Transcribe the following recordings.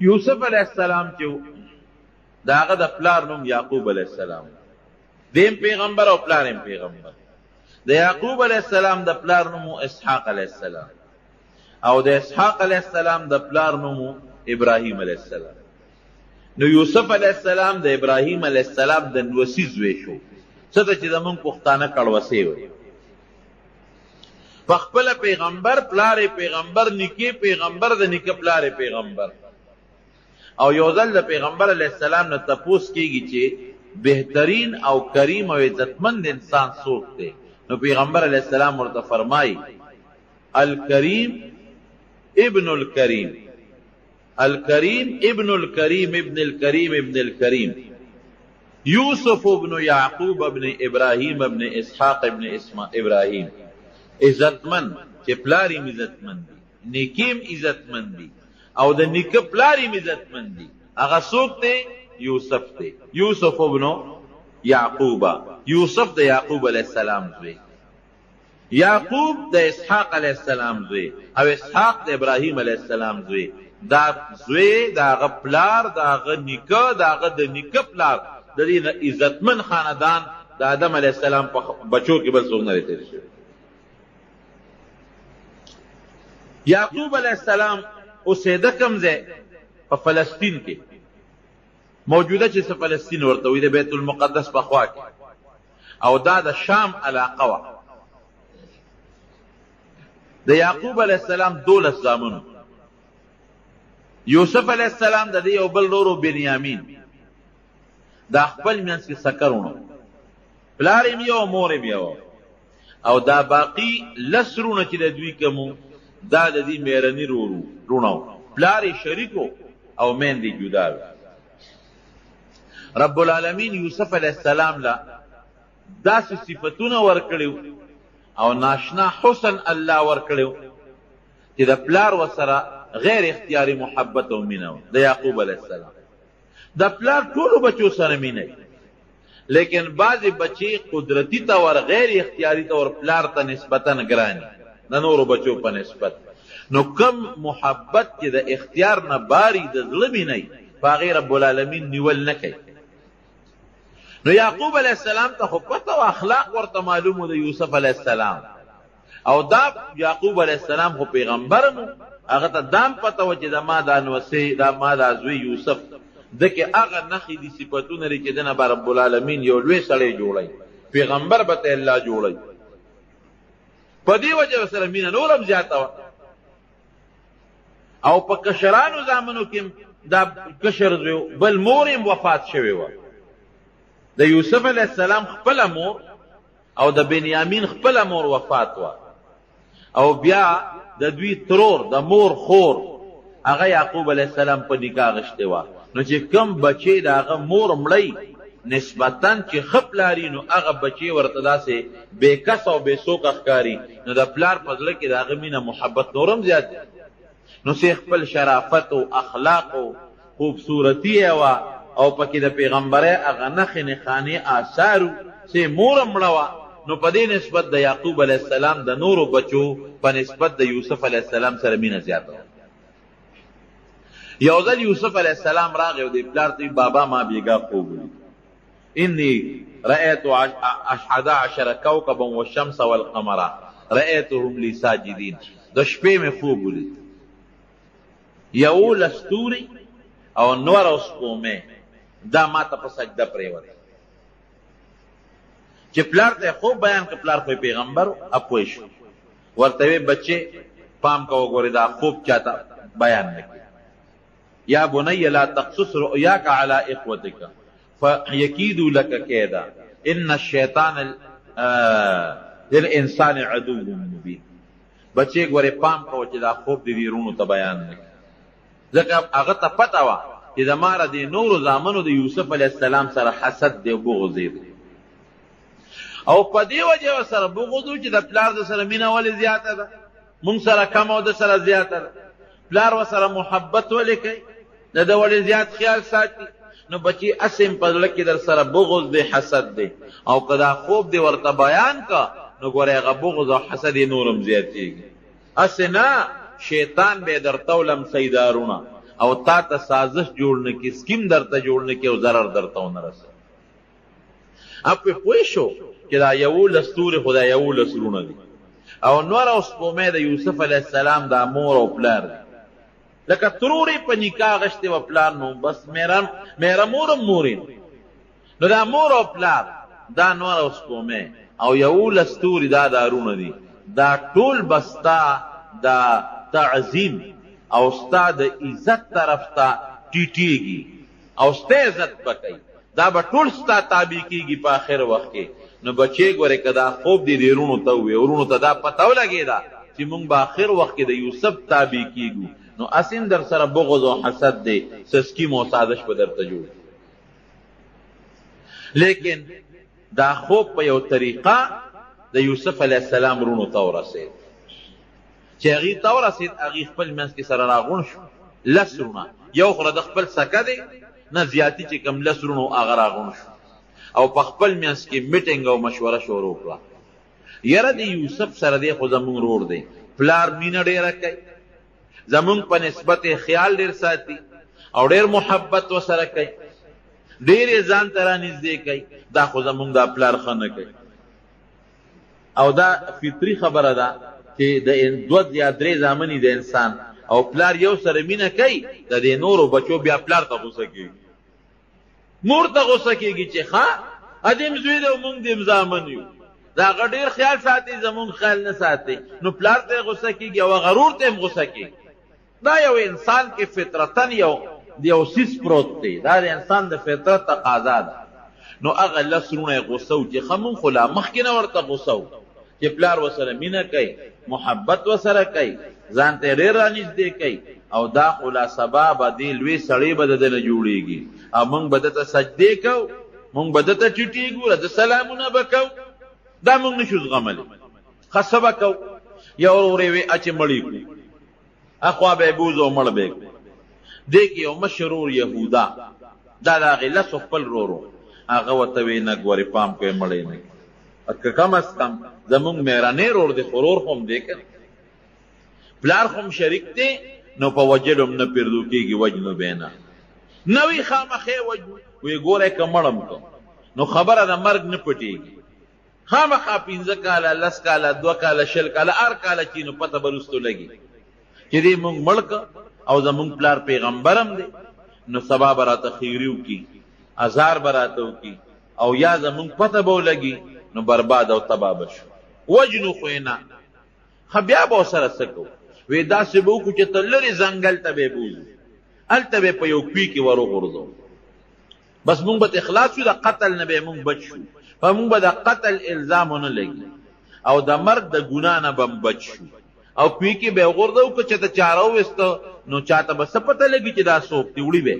یوسف علیہ السلام چې د هغه د پلار نوم یعقوب علیہ السلام، دیم پیغمبر او پلاریم پیغمبر. د یعقوب علیہ السلام د پلار نوم اسحاق علیہ السلام، او د اسحاق علیہ السلام د پلار نوم ابراهیم علیہ السلام. نو یوسف علیہ السلام د ابراهیم علیہ السلام د نوسی زوی شو، څه ته چې زمونږ پښتانه کړوسې وي. پخپله پیغمبر، پلار پیغمبر، نیکه پیغمبر، د نیکه پلار پیغمبر. او یو ځل د پیغمبر علیہ السلام نه تپوس کیږي چې بهترین او کریم او عزتمند انسان څوک دی؟ نو پیغمبر علیہ السلام ورته فرمایي الکریم ابن الکریم، الکریم ابن الکریم ابن الکریم ابن الکریم، یوسف ابن یعقوب ابن ابراہیم ابن اسحاق ابن ابراہیم. عزتمند چې پلاریم عزتمند دی، نیکیم عزتمند دی، او د نیکه پلاریم عزتمند دی. هغه څوک دی؟ یوسف دی. یوسف ابن یعقوب، یوسف د یعقوب علیہ السلام زوی، یعقوب د اسحاق علیہ السلام زوی، او اسحاق د ابراہیم علیہ السلام زوی. دا زوی دا هغه پلار، دا هغه نیکه، دا هغه د نیکه پلار، د دې عزتمن خاندان د آدم علیہ السلام په بچو کې بل څوک نه دی تیر شوی. یعقوب علیہ السلام اوسېده کوم ځای؟ په فلسطین کې، موجوده چې څه فلسطین ورته وي، د بیت المقدس په خوا کې، او دا د شام علاقه وه. د یعقوب علیہ السلام 12 زامنو، یوسف علیہ السلام د دې یو بل ورور بنیامین، دا خپل منځ کې سکرونه، پلار یې یو مور یې یو، او دا باقي 10 رونه چې د دوی کوم دا د دې میرني رونه، پلار یې شریکو او میندې جدا وي. رب العالمین یوسف علیہ السلام لا داسې صفتونه ورکړیو او ناشنا حسن الله ورکړیو چې د پلار وسره غیر اختیاري محبت او مینه د یعقوب علیہ السلام. د پلار ټولو بچو سره مینه، لیکن بعضی بچی قدرتی طور غیر اختیاری طور پلار ته نسبتا ګرانی د نورو بچو په نسبت. نو کم محبت چې د اختیار نه باری د زړه مینه په هغې رب العالمین نیول نه کوي. نو یعقوب علیہ السلام ته خو پته او اخلاق ورته معلوم د یوسف علیہ السلام، او دا یعقوب علیہ السلام خو پیغمبر مو، هغه ته دام پته و چې د ما دا نوسی، دا ما دا زوی یوسف دکې هغه نښې دي صفتونه لري چې دنه به رب العالمین یو لوی سړی جوړی، پیغمبر به ته الله جوړی. په دې وجه سره مینه نور هم زیاته وه. او په کشرانو زامنو کې دا کشر زوی بل مور هم وفات شوې وه. د یوسف علیہ السلام خپله مور او د بنیامین خپله مور وفات وه، او بیا د دوی ترور د مور خور هغه یعقوب علیہ السلام په نکاح غشتې وه. نو چې کم بچی د هغه مور مړی نسبتا چې ښه پلاري، نو هغه بچی ورته داسې بېکس او بېسوکه ښکاري، نو د پلار په زړه کې د هغه مینه محبت نور هم زیات دی. نو سې خپل شرافت او اخلاق او خوبصورتي یې وه، او پکې د پیغمبرۍ هغه نښې نښانې آثارو، سې مور هم مړه وه. نو په دې نسبت د یعقوب علیہ السلام د نورو بچو په نسبت د یوسف علیہ السلام سره مینه زیاته وه. یو ځل یوسف علیہ السلام راغی او د پلار ته بابا ما بیګا خوب ولید، انی رأیت 11 کوكبا والشمس والقمر رأیتهم لی ساجدین. د شپې مې خوب ولید، 11 ستوري او نور او سپومې دا ما ته په سجده پرېوته. چې پلار ته خوب بیان که پلار خو پیغمبر اپوی شو، ورته وی بچې پام کوه ګورې دا خوب چاته بیان نه کړي. یا بنی لا تقصص رؤیاک علی اخوتک فیکیدوا لک کیدا ان الشیطان للانسان عدو مبین. بچې ګورې پام کوه چې دا خوب دې رونو ته بیان نه کړي، ځکه هغه ته پته وه چې د ماره د نورو زامنو د یوسف علیہ السلام سره حسد دی او بغض دی، او په دې وجه سره بغض چې د پلار د سره مینه ولې زیاته ده، مونږ سره کم او د سره زیاته ده. پلار و سره محبت ولې کوي، د ده ولې زیات خیال ساتي. نو بچی اسم په زړه کې در سره بغض دی، حسد دی، او که دا خوب دی ورته بیان کا نو ګورې هغه بغض او حسد یې نورم زیاتېږي. اسې نه شیطان به درته ولم سیدارونه، او تا ته سازش جوړ نه کړي، سکیم درته جوړ نه کړي او ضرر درته ونه رسوي. اب پې پوه شو چې دا 11 تورې خو دا 11 لونه دي او نور او سپومې د یوسف علیه السلام دا مور او پلار دي. لکه ترورې په نکاح غشتې و پلار نو بس میره مورم مورې نو دا مور او پلار دا نور او سپومې او 11 تورې دا دارونه دي. دا ټول بستا دا تعظیم او ستا د عزت طرف ته ټیټېږي او ستا عزت بکوي. دا به ټول ستا تابع کېږي په آخر وخت کې. نو بچې ګورې که دا خوب دی د ورونو ته ووایي، ورونو ته دا پته ولګېده چې موږ به آخر وخت کې د یوسف تابع کېږو، نو اسیم در سره بغض او حسد دی، سسکیم او سازش به درته جوړ. لیکن دا خوب په یو طریقه د یوسف علیه السلام ورونو ته ورسېد. چې هغې ته ورسېد هغې خپل منځ کې سره راغونډ شو 10 ورونه، یو خو د خپل سکه دی نه زیاتي چې کوم 10 ورونو هغه راغونډ شو او په خپل منځ کې میټینګ او مشوره شروع کړه. یاره د یوسف سره دی خو زمونږ رور دی، پلار مینه ډېره کوي، زمونږ په نسبت خیال ډېر ساتي او ډېر محبت ورسره کوي، ډېر یې ځان ته رانږدې کوي. دا خو زمونږ دا پلار ښه نه کوي. او دا فطري خبره ده چې د 2 یا 3 زامنې د انسان او پلار یو سره مینه کوي، د دې نورو بچو بیا پلار ته غوسه کېږي، مور ته غوسه کېږي چې ښه ادیم زوی دی او موږ دیم زامن یو، د هغه ډېر خیال ساتي زمونږ خیال نه ساتي، نو پلار ته یې غوسه کېږي او غرور ته یې غوسه کېږي. دا یو انسان کې فطرتن یو سیس پروت دی، دا د انسان د فطرت تقاضا ده. نو هغه 10 ورونه یې غوسه و چې ښه مونږ خو لا مخکې نه ورته غوسه و چې پلار ورسره مینه کوي، محبت ورسره کوي، ځان ته ډېر رانږدې کوي او دا خو لا سبا به دې لوی سړی به د ده نه جوړېږي او موږ به دته سجدې کوو، موږ به دته ټیټېږو، د سلامونه به کوو. دا موږ نشو زغملی. ښه څه به کوو؟ یو ورور یې وی اچې مړی کړو، اخوا به یې بوځو او مړ به یې کړو. دې کې یو مشر ورور یهودا، دا د هغې 10 خپل ورور و، هغه ورته وی نه ګورې پام کوې مړی نه که کم از کم زمونږ مهرنی ورور دی، خو ورور خو هم دی که پلار خو هم شریک دی، نو په وجلو هم نه پیردو کېږي، وجنو به نه نه وي خامخې وجنو. وی ګوری که مړم که نو خبره د مرګ نه پټېږي، خامخا 15 کاله 10 کاله 2 کاله 20 کاله هر کاله چې نو پته به وروستو لګي چې دې مونږ مړ که او زمونږ پلار پیغمبر هم دی، نو سبا به راته خیري وکړي، ازار به راته وکړي او یا زمونږ پته به ولګي، نو برباد او تباه به شو. وجنو خو یې نه، ښه بیا به ورسره څه کوو؟ وی داسې به وکړو چې ته لرې ځنګل ته به یې بوځو، هلته به یې په یو کوي کې ور وغورځو، بس مونږ به اخلاص شو، د قتل نه به یې مونږ بچ شو، په مونږ به د قتل الزام ونه لګي او د مرګ د ګناه نه به بچ شو. او کوي کې به یې وغورځو که چېرته چا راوویسته نو چاته به څه پته لګي چې دا څوک دی، وړي به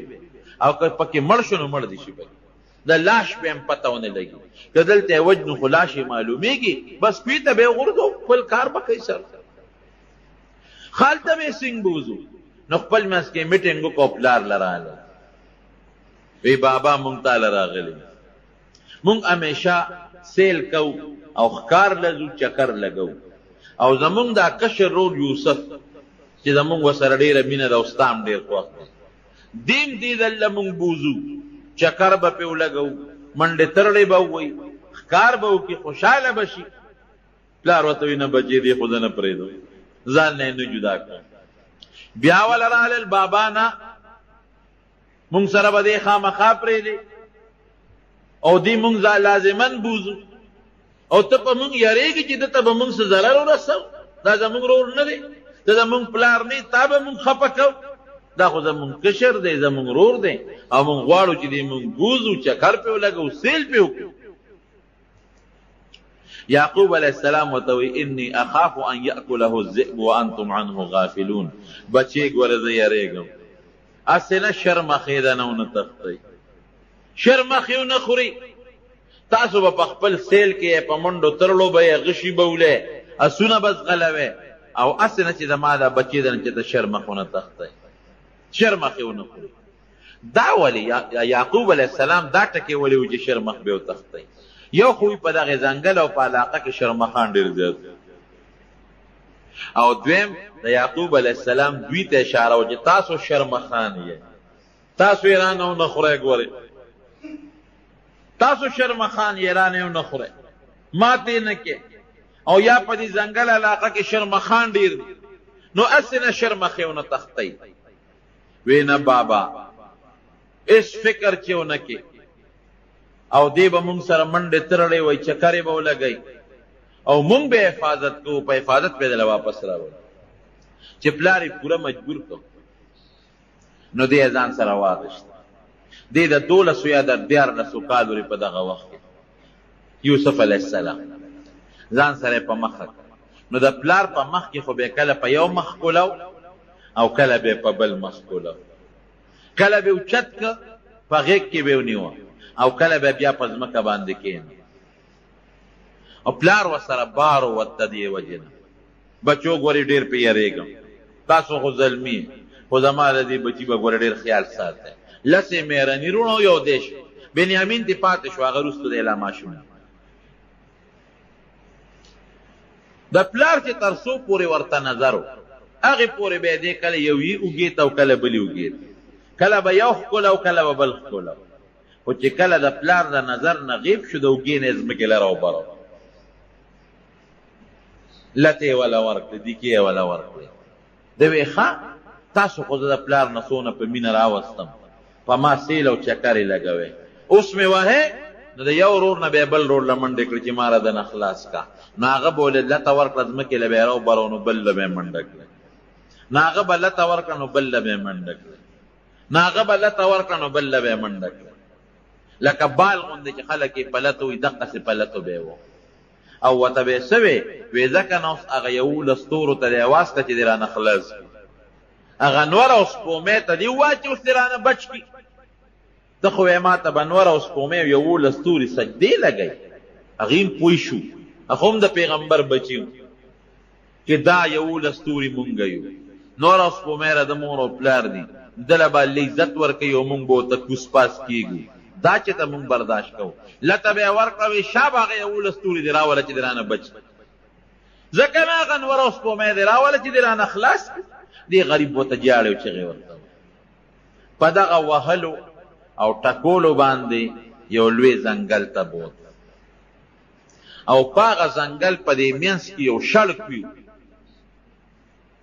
او که پکې مړ شو نو مړ دي شي، د لاش به هم پته ونه لګي. که دلته یې وجنو خو لاش یې معلومېږي، بس کوي ته به یې وغورځو، خپل کار به کوي سر خالته به یې سنګ بوځو. نو خپل منځ کې میټینګ وکړو، پلار لراله وی بابا مونږ تاله راغلی، مونږ همیشه سیل کو او ښکار لځو، چکر لګو او زمونږ دا کشر رور یوسف چې زمونږ ورسره ډېره مینه ده او ستا هم ډېر خوښ دی، دیم دې دله مونږ بوځو، چکر به پې ولګو، منډې ترړې به ووایي، ښکار به وکړي، خوشحاله به شي. پلار ورته وي نه بچې دې خو زه نه پرېږدم، ځان نه یې نه جدا کړم. بیا وله رالل بابا نه مونږ سره به دې خامخا پرېږدې او دې مونږ لازمن بوځو او ته په مونږ یارېږي چې دته به مونږ څه ضرر ورسو، دا زمونږ رور نه دی، ته زمونږ پلار نه یې، تا به مونږ خفه کوو، دا خو زمونږ کشر دی، زمونږ رور دی او مونږ غواړو چې دې مونږ بوځو، چکر پې ولګو، سیل پې وکړو. یعقوب علیه السلام ورته وایي انی اخاف ان یأکله الذئب وانتم عنه غافلون. بچې ګوره زه یارېږم، هسې نه شرمخې ده نه ونه تښتئ، شرمخې ونه خوري، تاسو به په خپل سیل کې په منډو ترړو به یې غشي به ولې، اسونه به ځغلوئ او هسې نه چې زما دا بچې ده نه چې ته شرمخ ونه تښتئ، شرمخې ونه خوري. دا ولې یعقوب علیه السلام دا ټکې ولې و چې شرمخ به وتښتئ؟ یو خو په دغه ځنګل او په علاقه کې شرمخان ډېر زیات، او دویم د یعقوب علیه السلام دوی ته اشاره و چې تاسو شرمخان یې، تاسو یې رانه ونه خورئ. ګورئ تاسو شرمخان یې رانه ونه خورئ، ماتې نه کې. او یا په دې ځنګل علاقه کې شرمخان ډېر دي، نو هسې نه شرمخې ونه تښتئ. وی نه بابا هېڅ فکر چې ونه کې، او دی به مونږ سره منډې ترړې وی، چکرې به ولګئ او مونږ به حفاظت کوو، په حفاظت به یې دله واپس راوړو. چې پلار یې پوره مجبور کړ، نو دی یې ځان سره واغېست. دی د 12 یا د 14 کالو په دغه وخت کې یوسف علیه السلام ځان سره په مخه کړ. نو د پلار په مخ کې خو به کله په یو مخ کولو او کله به په بل مخ کولو، کله به اوچت که په غېږ کې به ونیوه او کله به بیا په ځمکه باندې کښېنه. او پلار ورسره بار وته دې وجې نه بچو ګورې ډېر پې یېرېږم، تاسو خو زلمي، خو زما د دې بچي به ګوره ډېر خیال ساتئ. 10 مېرني وروڼه یو دی شو، بنیامین دې پاتې شو، هغه وروسته دی لا ماشوم. د پلار چې تر څو پورې ورته نظر و، هغې پورې به یې دی کله یو یې اوږې ته او کله بل یې اوږې ته، کله به یو ښکله او کله به بل ښکله. خو چې کله د پلار د نظر نه غیب شو، د اوږې نه یې ځمکې لره وبره، لته یې وله ورکړې، دیکې یې وله ورکړې. ده وی ښه تاسو خو زه د پلار نه څونه په مینه راوستم، په ما سیل او چکر یې لګوئ، اوس مې وهې نو د یو ورور نه به یې بل ورور له منډې کړې چې ما را دنه خلاص کا. نو هغه به ولې لته ورکړه، ځمکې له به یې راوبرو، نو بل له به یې منډه کړه. نو هغه به لته ورکړه، نو بل له به یې منډه کړه. نو هغه به لته ورکړه، نو بل له به یې منډه کړه. لکه بال غوندې چې خلک یې پلته وي، دقسې پلتو به یې و. او ورته به یې څه وې؟ وی ځکه نو اوس هغه 11 ستورو ته دې اواز کړه چې دې رانه خلاص کړي، هغه نور او سپومې ته دې ووایه چې اوس دې رانه بچ کړي. ته خو وایې ما ته به نور او سپومې 11 ستوري سجدې لګئ. هغې هم پوه شو، هغه هم د پیغمبر بچي و چې دا 11 ستوري مونږ یو، نور او سپومې را د مور او پلار دي، دله به عزت ورکوي او مونږ به ورته کوس پاس کېږو. دا چې ته مونږ برداشت کوو. لته به یې ورکړه، وی شابه هغه 11 ستوري دې راوله چې دې رانه بچ کړي، ځکه نه هغه نور او سپومې دې راوله چې دې رانه خلاص کړي. دې غریب ورته جاړې او چغې ورته په دغه وهلو او ټکولو باندې یو لوی ځنګل ته بوت. او په هغه ځنګل په دې منځ کې یو شړک وي،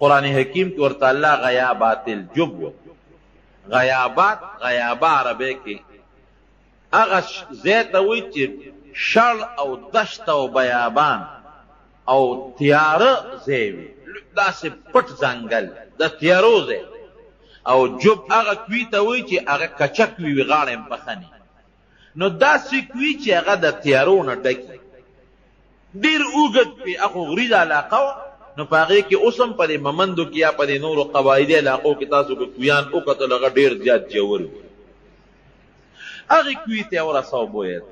قرآن حکیم کې ورته الله غیابات الجب و. غیابات غیابه عربی کې هغه ځای ته وایي چې شړ او دشت او بیابان او تیاره ځای وي، داسې پټ ځنګل د تیارو ځای. او جب هغه کوي ته وایي چې هغه کچک وي، غاړه یې پخني. نو داسې کوي چې هغه د تیارو نه ډکي، ډېر اوږد وي. هغه غریزه علاقه وه، نو په هغې کې اوس هم په دې ممندو کې یا په دې نورو قبایلي علاقو کې تاسو که کویان وکتل، هغه ډېر زیات ژور وي. هغې کوي ته یې ورسو بوید،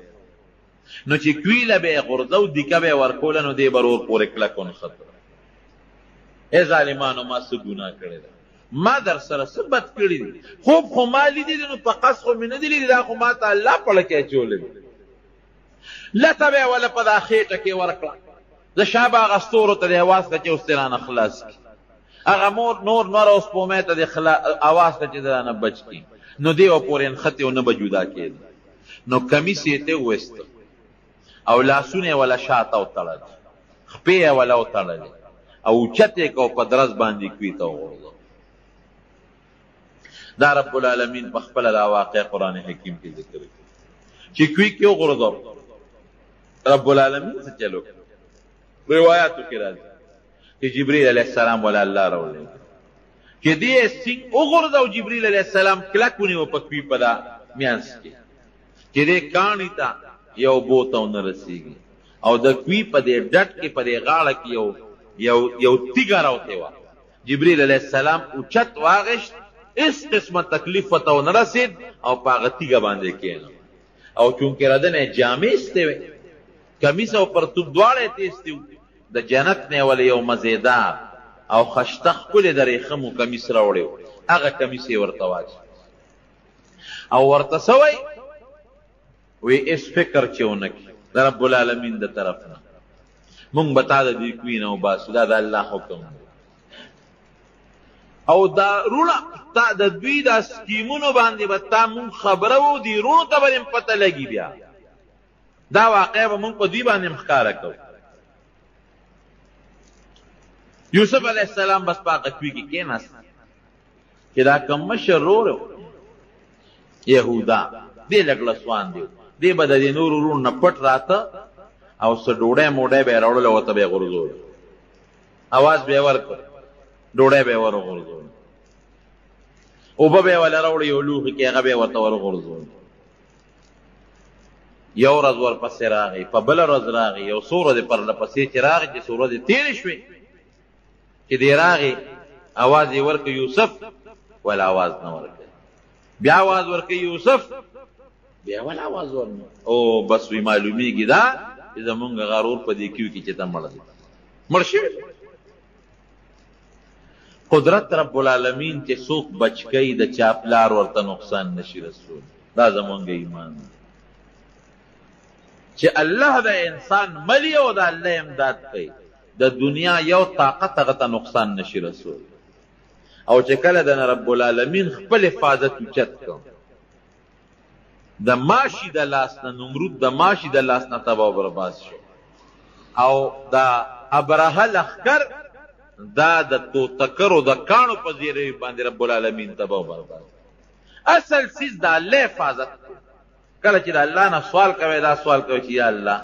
نو چې کوي له به یې غورځو، دیکه به یې ورکوله، نو دې به ور پورې کلک ونښته. ای ظالمانو ما څه ګناه کړې ده، ما در سره څه بد کړي دي؟ خوب خو ما لیدي دي، نو په قصد خو مې نه دي لیدي، دا خو ما ته الله پړکې اچولی دي. لته به یې وله په دا خېټه کې ورکړه، زه شابه هغه ستورو ته دې اواز کړه چې اوس دې رانه خلاص کړي، هغه نور او سپومې ته دې اواز کړه چې دې رانه بچ کړي. نو دې به پورې نښتې او نه به جدا کېده. نو کمیس یې ته وویسته او لاسونه یې وله شاته وتړل، خپې یې وله وتړلې او اوچت یې که او په درز باندې کوي ته وغورځو. دا رب العالمین په خپله دا واقع قرآن حکیم کې ذکر کړي چې کوي کې وغورځو. رب العالمین څه چلو روایاتو کې راځي چې جبریل علیه السلام ولا الله راولېږي چې دې سینګ وغورځو. جبریل علیه السلام کلک ونیو په کوي په دا میانس کې چې دې کاڼي ته یو بوته ونه رسېږي، او د کوي په دې ډټ کې په دې غاړه کې یو تیږه راوتې وه. جبریل علیه السلام اوچت واغېشت، هېڅ قسمه تکلیف ورته ونه رسېد، او په هغه تیږه باندې کېنه. او چونکې ردنه یې جامې ایستې وې، کمیس او پرتوب دواړه یې تېستې وو، د جنت نه یې ولې یو مزېدار او خشته ښکلې د ریخمو کمیس راوړی و، هغه کمیس یې ورته واچوي. او ورته څه وایي؟ وی هېڅ فکر چې ونه کړي د رب العالمین د طرف نه. مونږ به تا د دې کوی نه وباسو دا د الله حکم او دا رونه تا د دوی دا سکیمونو باندې به تا مونږ خبره وو دي رونو ته به پته لګي بیا دا واقع به مونږ په دوی باندې ښکاره کوو یوسف علیه السلام بس په هغه کوی کې کېناست چې دا کوم مشر ورور یهودا دې لږ لسوان دی دې به د دې نورو وروڼو نه پټ راته او څه ډوډۍ موډۍ به یې راوړله ورته به یې غورځول اواز به یې ورکړ ډوډۍ به یې ورغورځول اوبه به یې وله راوړي یو لوښي کې هغه به یې ورته ورغورځول یو ورځ ورپسې راغی په بله ورځ راغی یو څو ورځې پرله پسې چې راغی چې څو ورځې تېرې شوې چې دی راغی اواز یې ورکړ یوسف ولا اواز نه ورکړ بیا اواز ورکړ یوسف بیا ولا اواز ورنه او بس وی معلومیږي دا چې زمونږ غرور په دې کیو کې چې ته مړ دی مړ شوی قدرت رب العالمین چې څوک بچ کوي د چا پلار ورته نقصان نشي رسول دا زمونږ ایمان چې الله د انسان ملی او د الله امداد کوي د دنیا یو طاقت هغه ته نقصان نشي رسول او چې کله د رب العالمین خپل حفاظت اوچت کړ د ماشي د لاس نه نمرود د ماشي د لاس نه تباه برباد شو او دا ابرهه لښکر دا د توتکرو د کاڼو په زیرې باندې رب العالمین تباه برباد اصل څیز د الله حفاظت کله چې د الله نه سوال کوي دا سوال کوي چې یا الله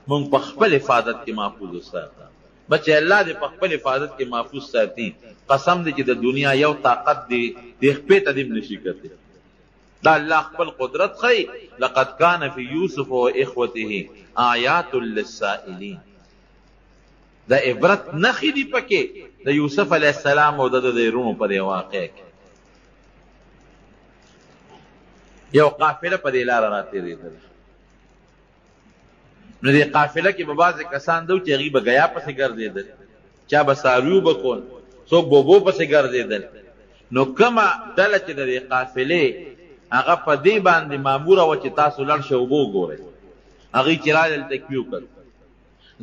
مونږ په خپل حفاظت کې محفوظ وساته بچې الله دې په خپل حفاظت کې محفوظ ساتي قسم دې چې د دنیا یو طاقت دی د خپې ته دې نشي کړی دا الله خپل قدرت خی لقد کان فی یوسف و اخوته آیات للسائلین دا عبرت نخی دی پکې د یوسف علیہ السلام او د رونو پر واقع کې یو قافله په دې لار راتېرېدل نو دې قافله کې به بعضې کسان دو چې هغوی به ګیا پسې ګرځېدل چا به څارویو به کول څوک بوبو پسې ګرځېدل نو کومه ډله چې د دې قافلې هغه په دې باندې ماموره وه چې تاسو لړ شئ اوبه وګورئ هغوی چې راغلل دلته کوي وکړ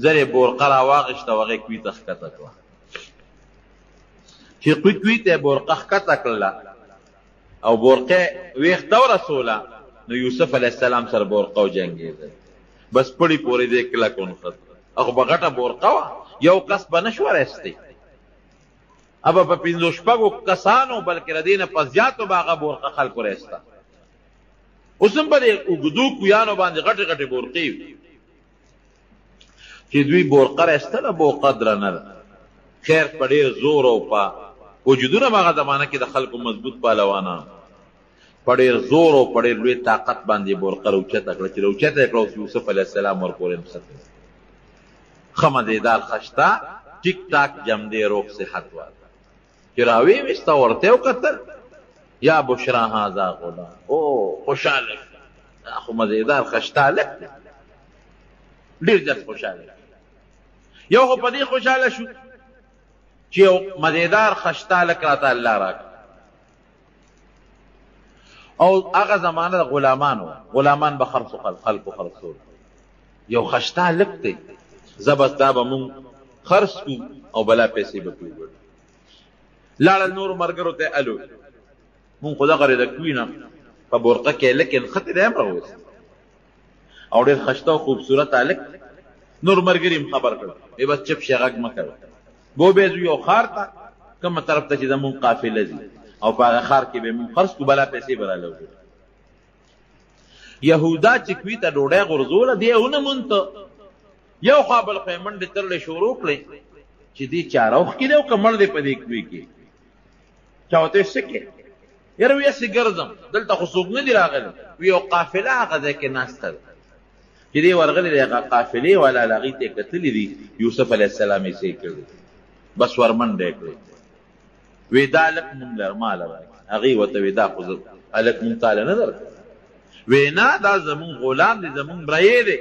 زر یې بورقه راواغېسته او هغې کوي ته ښکته کړه چې کوي ته یې بورقه ښکته کړله او بورقه ویښته ورسوله نو یوسف علیه السلام سره بورقه وجنګېدل بس پړي پورې دې کلک ونښت هغه به غټه بورقه وه یو کس به نه شو رستی ابه په پنځو شپږو کسانو بلکې د دې نه په زیاتو به هغه بورقه خلکو رسته اوس هم په دې اوږدو کویانو باندې غټې غټې بورقې وي چې دوی بورقه رستله بورقه درنه ده خیر په ډېر زور او په وجودونه به هغه زمانه کې د خلکو مضبوط پهلوانان په ډېر زور او په ډېر لوی طاقت باندې بورقه راوچته کړه چې راوچته یې کړه اوس یوسف علیه السلام ورپورې نښتې ښه مزېدار خشته ټیک ټاک جمدې روغ صحت واله چې راویې ویسته ورته یې وکتل یا بشرا هذا غلام او خوشحاله دا خو مزېدار خشته هلک دی ډېر زیات خوشحاله یو خو په دې خوشحاله شو چې یو مزېدار خشته هلک راته الله راکړه او هغه زمانه د غلامان به خلکو خرڅول یو خشته هلک دی زه بس دا به مونږ خرڅ کړو او بلا پیسې به پرې وړو لاړل نورو ملګرو ته الو مونږ خو دغه د کوي نه په بورقه کې هلک یې نښتې دی هم راوست او ډېر خشته او خوبصورت هلک نور ملګري هم خبر کړ ای بس چپ شي غږ مه کوه بو به ځو یو ښار ته کومه طرف ته چې زمونږ قافله ځي او په هغه ښار کې به مونږ خرڅ کړو بلا پیسې به راله وګړو یهودا چې کوي ته ډوډۍ غورځوله دی یې ونه مونته یو خوا بل خوا یې منډې ترلې شروع کړې چې دې چاره اوښکې دی او که مړ دی په دې کوي کې چا ورته ویل څه کې یاره وی هسې ګرځم دلته خو څوک نه دي راغلی وی یو قافله هغه ځای کې ناسته ده چې دی ورغلی دی هغه قافلې والا هغې ته یې کتلي دي یوسف علیه السلام یې څه کړي بس ورمنډه یې کړې وی دا هلک مونږ له ماله راکړي هغې ورته وی دا خو هلک مونږ تاله نه درکړه وی نه دا زمونږ غلام دی زمونږ برایې دی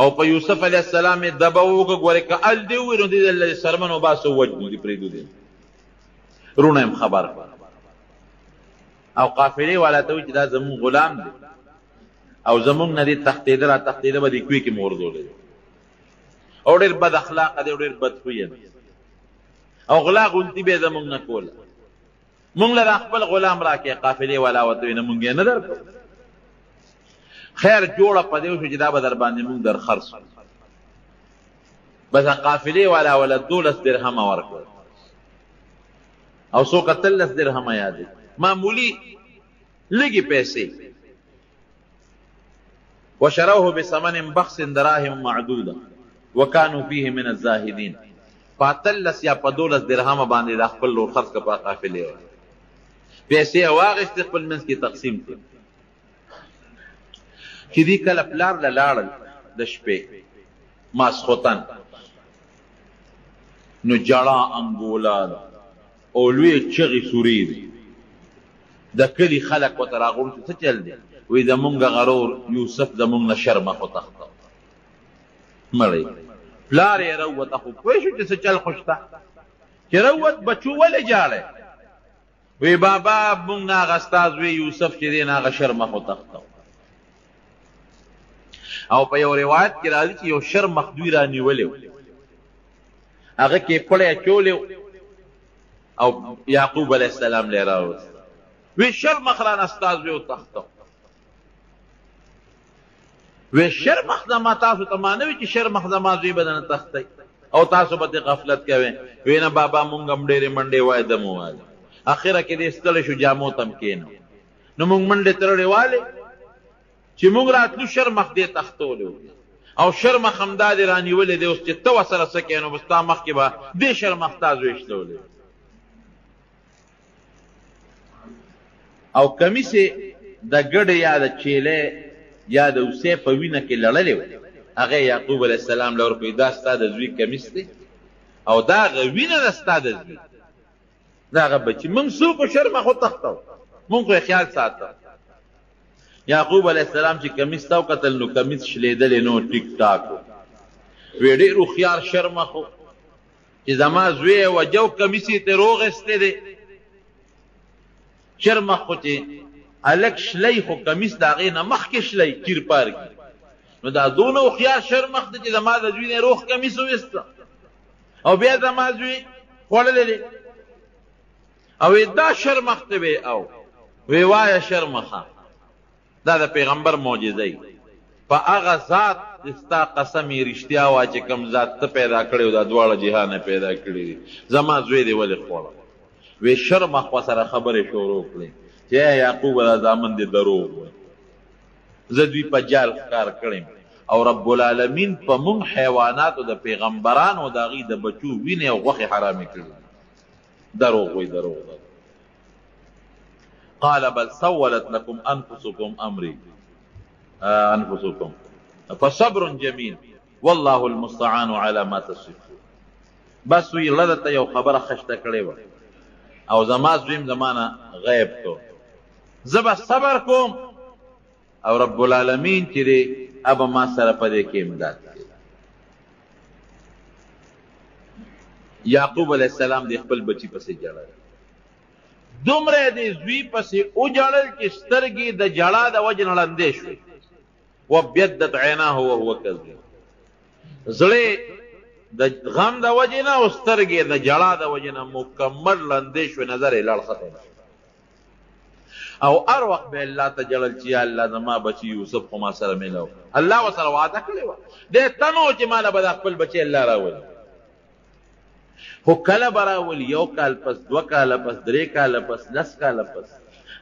او په یوسف علیه السلام یې دبه وکړه ګورې که ال دې ووایي نو دې د سرمن وباسو وجنو دي پرېږدو دې رونه یم خبر او قافلې والا ته وایي چې دا زمونږ غلام دی او زمونږ نه دې تښتېده را تښتېده به دې کوی کې مې ورځولی او ډېر بد اخلاقه دی او ډېر بدخویه دی او غلا غلطي به یې زمونږ نه کوله. مونږ له دا خپل غلام راکې قافلې والا ورته وایي نه مونږ یې نه درکړو. خیر جوړه په دې وشو چې دا به در باندې مونږ در خرڅ کړو. بس قافلې والا ولا 12 درهمه ورکړل او څو 13 درهمه یادې معمولي لږې پیسې. وشروه بثمن بخس دراهم معدوده وكانوا فيه من الزاهدين. 13 یا 12 درهمه باندې د خپل لور خرڅ کړه په قافلې پیسې واغېستې خپل منځ کې تقسیم کړې. چې دې کله پلار له لاړل د شپې ماسخوتن نو جړه انګولا او لوی چغې سورې دي. د کلي خلک ورته راغونډ شو څه چل دی؟ وایي زمونږ غرور یوسف زمونږ نه شرمخ وتښته مړی. پلار یې راووته خو پوه شو چې څه چل خو شته. چې راووت بچو ولې جاړی؟ وی بابا مونږ نه هغه استاذ وی یوسف چې دی نه هغه شرمخ وتښته. او په یو روایت کې راځي چې یو شرمخ دوی رانیولی و هغه کې پړی اچولی او یعقوب علیه السلام لی راوست. وی شرمخ رانه استاذ وی وتښته. وی شرمخ زما تاسو ته ما نه وي چې شرمخ زما زوی به نه تښتی او تاسو به ترې غفلت کوئ. وی نه بابا مونږ هم ډېرې منډې وایده مو وایه. اخره کې دې ستړی شو جامو ته هم کېنو نو مونږ منډې ترړې والې چې مونږ راتلو شرمخ دې تښتولی او شرمخ همدا دې رانیولې دی اوس چې ته ورسره څه کوې نو به ستا مخکې به دې شرمخ تا زویشتولی او کمیسې د ګډې یا د چیلې یا د اوسې په وینه کې لړلې و. هغه یعقوب علیه السلام له ورکوي دا ستا د زوی کمیس دی او دا هغه وینه ده ستا د زوی دا هغه بچي. موږ څوک شرمخ وتښتو موږ خو یې خیال ساته. یعقوب علیه السلام چې کمیس ته وکتل نو کمیس شلېدلی نو ټیک ټاک و. وی ډېر هوښیار شرمخ و چې زما زوی یې وجه و کمیس یې ترې روغېستی دی. شرمخ خو چې هلک شلی خو کمیس د هغې نه مخکې شلی چیر پار کي نو دا دونه هوښیار شرمخ دی چې زما د زوی نه روغ کمیس وویسته او بیا زما زوی خوړلی دی او دا شرمخ ته وی او وی وایه شرمخه دا د پیغمبر معجزه ای. په هغه ذات ستا قسم یې رښتیا وایه چې کوم ذات ته پیدا کړی او دا دواړه جهانه پیدا کړي دي زما زوی دې ولې خوړه. وی شرمخ ورسره خبرې شروع کړې چې یعقوب دا زامن دې دروغ وایي زه دوی په جال ښکار کړم او رب العالمین په مونږ حیواناتو د پیغمبرانو د هغې د بچو وینې او غوښې حرامې کړي. دروغ وایي دروغ. قال بل سولت لكم انفسكم امري انفسكم فصبر جميل والله المستعان على ما تصفون. بس وی لدته یو خبره خشته کړې وه او زما زویم زمانه غیب کو زه به صبر کوم او رب العالمین چې دی ابه ما سره په دې کې امداد کوي. یعقوب علیه السلام د خپل بچي پسې جړل دومره د زوی پسې وجړل چې سترګې د جړا د وجې نه ړندې شوې وابیضت عیناه وهو کظیم. زړې د غم د وجې نه او سترګې د جړا د وجې نه مکمل ړندې شوې نظر یې لړ ختم او هر وخت به الله ته جړل چې یا الله زما بچي یوسف خو ما سره میلاو. الله ورسره وعده کړې وه دې تنو چې ماله به دا خپل بچی الله راولي خو کله به راولي 1 کال پس 2 کاله پس 3 کاله پس 10 کاله پس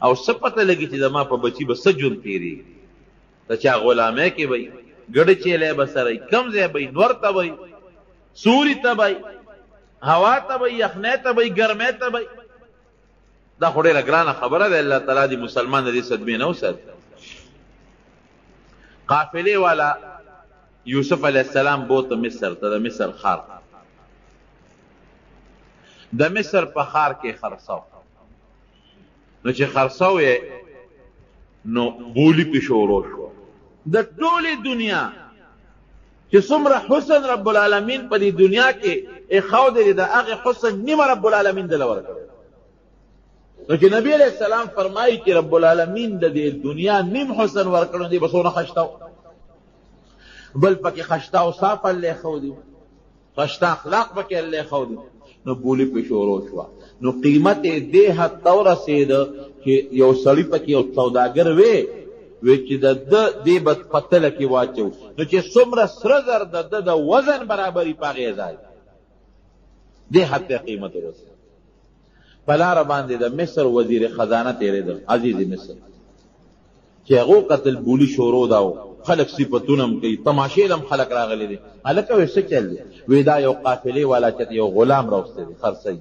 او څه پته لګي چې زما په بچي به څه ژوند تېرېږي. د چا غلامۍ کې به ګډه چیلی به سره کم ځای به نور ته به سوري ته به هوا ته به یخنۍ ته به ګرمۍ ته به. دا خو ډېره ګرانه خبره ده. الله تعالی دې مسلمان د دې صدمې نه وساتي. قافلې والا یوسف علیه السلام بوته مصر ته د مصر ښار د مصر په ښار کې خرڅاو نو چې خرڅاو یې نو بولی پې شروع شو د ټولې دنیا چې څومره حسن رب العالمین په دې دنیا کې ایښودلی د هغې حسن نیمه رب العالمین دله ورکړی نو چې نبی علیه السلام فرمایي چې رب العالمین د دې دنیا نیم حسن ورکړی دی به څونه خشته بل پکې خشته او صاف الله ایښودي خشته اخلاق پکې الله خو نو بولی په شروع شو نو قیمت دې حد تور رسید چې یو سړی پکې یو سوداګر وی چې د دې بد پتل کې واچو نو چې څومره سره زر د وزن برابرۍ پاغې ځای دې حد ته قیمت ورسید په لاره باندې د مصر وزیر خزانه تېرېده عزیز مصر چې هغه قتل بولی شروع داو خلق صفتونه کوي تماشې لم خلق راغلي دي هلکه وې څه چل دی وې دا یو قافلې والا چې یو غلام راوسته دي خرڅي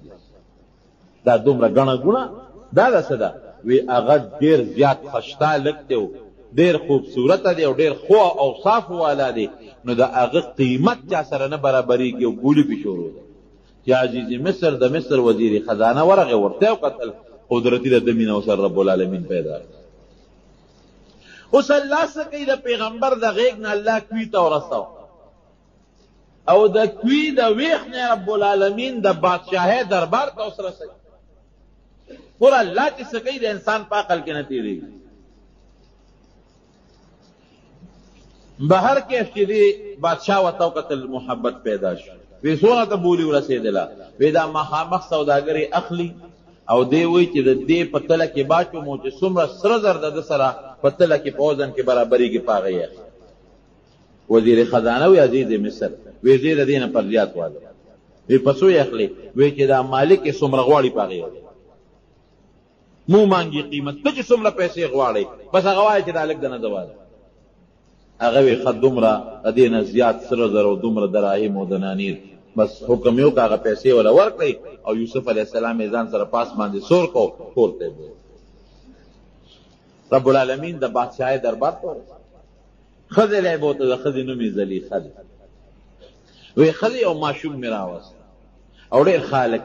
دا دومره غڼه ګونه دا څه ده وې هغه ډیر زیات خشتا لګته ډیر خوبصورت دی او ډیر خو اوصاف والا دی نو دا هغه قیمت چا سره نه برابرېږي او بولی په شروع ده چې عزیز مصر د مصر وزیر خزانه ورغه ورته او قتل قدرتی د دمینه او سر رب العالمین پیدا اوس الله سکی د پیغمبر د غیږ نه الله کوي ته ورساو او د کوي د ویخ نه رب العالمین د بادشاهي دربار ته اوس رسي ور الله چې سکی د انسان په عقل کې نه تیریږي بهر کې چې دی بادشاہ وتاو قتل محبت پیدا شو وی سونه ته بولی ورسېدله وی دا مخامخ سوداګري اخلي او دی وی چې د دې پتله کې باچو مو چې څومره سره زر د سره پتله کې په وزن کې برابرۍ کې پاغی وزیر خزانه وی عزیز مصر وی زیر دینه پر زیات واله وی پسو یې اخلي وی چې دا مالک یې څومره غواړي پاغی مو مانګي قیمت ته چې څومره پیسې غواړي بس هغه وایي چې دا لږ دنه زواله هغه وی خد دومره دینه زیات سره زر او دومره دراهم او دنانیر بس حکم یو کاغه پیسې ولا ورکړي او یوسف علی السلام ځان سره پاس باندې سور کو پورته رب العالمین د بادشاہي دربار ته خزه له بوته د خزه نومي زلیخه ده وی خزه او ماشوم میراوس او ډېر خالق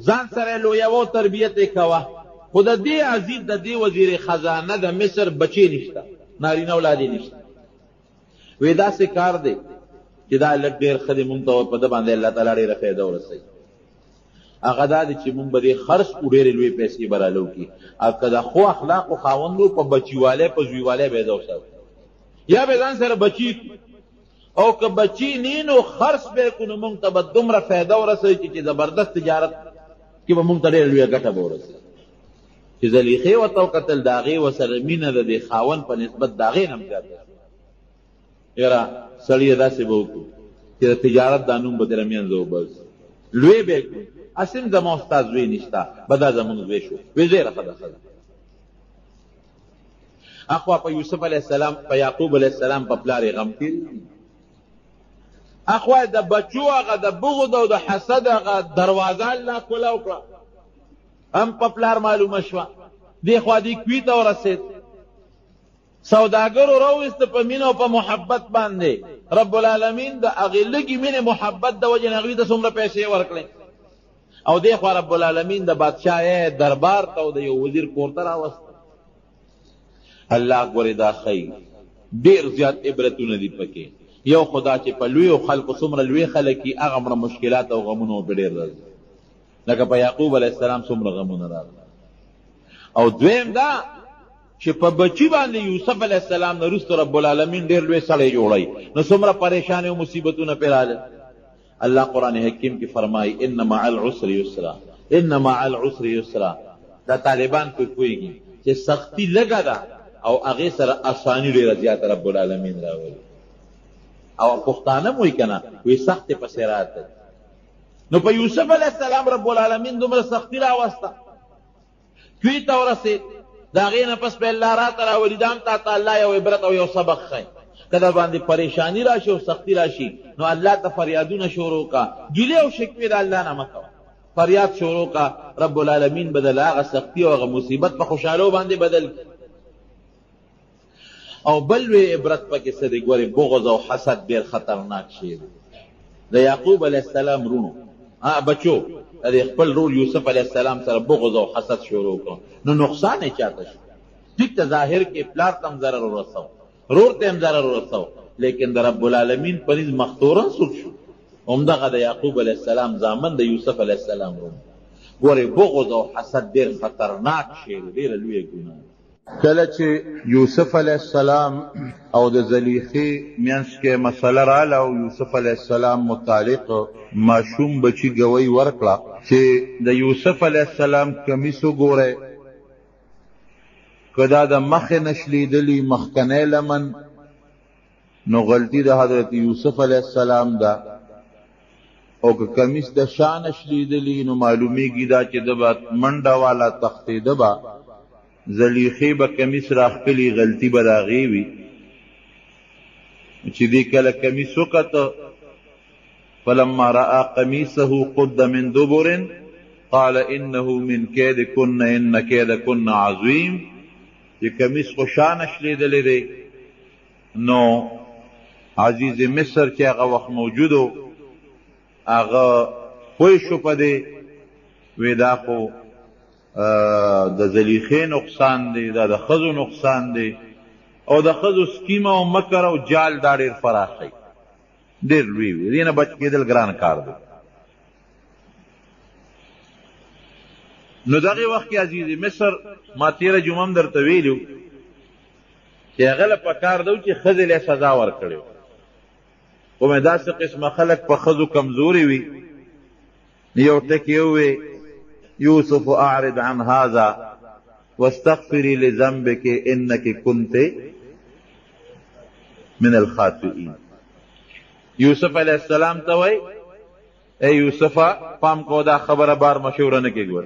ځان سره لو یو تربیت کوا خود دې عزیز د دې وزیر خزانه د مصر بچی نشته نارینه اولاد نشته وی دا څه کار دی چې دا لږ ډېر خدي مونږ ته په د باندې الله تعالی ډېره فایده ورسوي هغه دا دی چې مونږ به دې خرڅ کړو ډېرې لوی پیسې به رالو کړي او که د ښو اخلاقو خاوند په بچیوالی په زویوالی به یې ځو ساتو یا به ځان سره بچي او که بچي نی نو خرڅ به یې کړو نو مونږ ته به دومره فایده ورسوي چې زبردست تجارت کې به مونږ ته ډېره لویه ګټه به ورسوي چې زلیخې ورته وکتل د هغې ورسره مینه د دې خاوند په نسبت د هغې نه هم زیاته یاره سړی یې داسې به وکړو چې د تجارت دا نوم به در منځه وباسي لوی به یې کړو اسیم زما استاد زوی نشته به دا زمونږ زوی شو وی زوی راښه ده ښه اخوا په یوسف علیه السلام په یعقوب علیه السلام په پلار یې غم تېر اخوا د بچو هغه د بغض او د حسد هغه دروازه الله کولاو کړه هم په پلار معلومه شوه دې خوا دې کوي ته ورسېد سوداګرو راوست په مینه او په محبت باندې رب العالمین د هغې لږې مینې محبت د وجې نه هغوی ته څومره پیسې ورکړې او دې خوا رب العالمین د بادشاهۍ دربار ته او د یو وزیر کور ته راوست الله ګورې دا ښیي ډېر زیات عبرتونه دي پکې یو خدا چې په لویو خلکو څومره لوی خلک وي هغه مره مشکلات او غمونه په ډېر راځي لکه په یعقوب علیه السلام څومره غمونه راغله او دویم دا چې په بچی باندې یوسف علیه السلام نه وروسته رب العالمین ډېر لوی سړی جوړی نو څومره پریشانې او مصیبتونه پرې راغلل الله قرآن حکیم کې فرمایي ان مع العسر یسرا ان مع العسر یسرا دا طالبان پوهېږي چې سختی لږه ده او هغې سره اساني ډېره زیاته رب العالمین راولي او پښتانه مو یې که نه وایي سختې پسې راته نو په یوسف علیه السلام رب العالمین دومره سختی راوسته کوي ته ورسېد د هغې نه پس به الله راته راولي دا هم تا ته الله یو عبرت او یو سبق ښیي که در باندې پریشانی راشي او سختی راشي نو الله ته فریادونه شروع کا ګیلې او شکوې د الله نه مه کوه فریاد شروع کا رب العالمین بدل هغه سختی او هغه مصیبت په خوشحالو باندې بدل او بل لوی عبرت پکې څه دی ګورې بغض او حسد ډېر خطرناک شی دی د یعقوب علیه السلام رونو بچو د خپل رول یوسف علیه السلام سره بغض او حسد شروع کړ نو نقصان یې چاته شو ټیک ته ظاهر کې پلار ته هم ضرر ورسو رور ته هم ضرر ورسو لیکن د رب العالمین په نظ مختورن څوک شو همدغه د یعقوب علیه السلام زامن د یوسف علیه السلام رونو ګورې بغض او حسد ډېر خطرناک شی دی ډېره لویه ګناه کله چې یوسف علیه السلام او د زلیخې منځ کې مسله رااله او یوسف علیه السلام متعلق ماشوم بچي ګوی ورکړه چې د یوسف علیه السلام کمیس وګورئ، که دا د مخې نه شلیدلي مخکنی لمن نو غلطي د حضرت یوسف علیه السلام ده، او که کمیس د شا نه شلیدلي نو معلومیږي دا چې ده به منډه والا تختېده به، زلیخې به کمیس راښکلي، غلطي به د هغې وي. چې دې کله کمیس وکته فلما رأى قمیصه قد من دبر قال انه من کیدکن ان کیدکن عظیم. چې کمیس خو شا نه شلیدلی دی نو عزیز مصر چې هغه وخت موجود و هغه پوه شو په دې، وی دا خو د زلیخې نقصان دی، دا د ښځو نقصان دی، او د ښځو سکیمه او مکر او جال دا ډېر پراخ دی، ډېر لوی وي، دې نه بچ کېدل ګران کار دی. نو دغې وخت کې عزیز مصر ما تېره جمعه هم درته ویلي و چې هغه له پکار ده چې ښځې له سزا ورکړې، خو مې داسې قسمه خلک په ښځو کمزوري وي. یو ټکي ووی یوسف اعرض عن هذا واستغفري لذنبك انك كنت من الخاطئين. یوسف علیہ السلام ته وای اے یوسفه پام کو دا خبره بار مشوره نه کې ګور،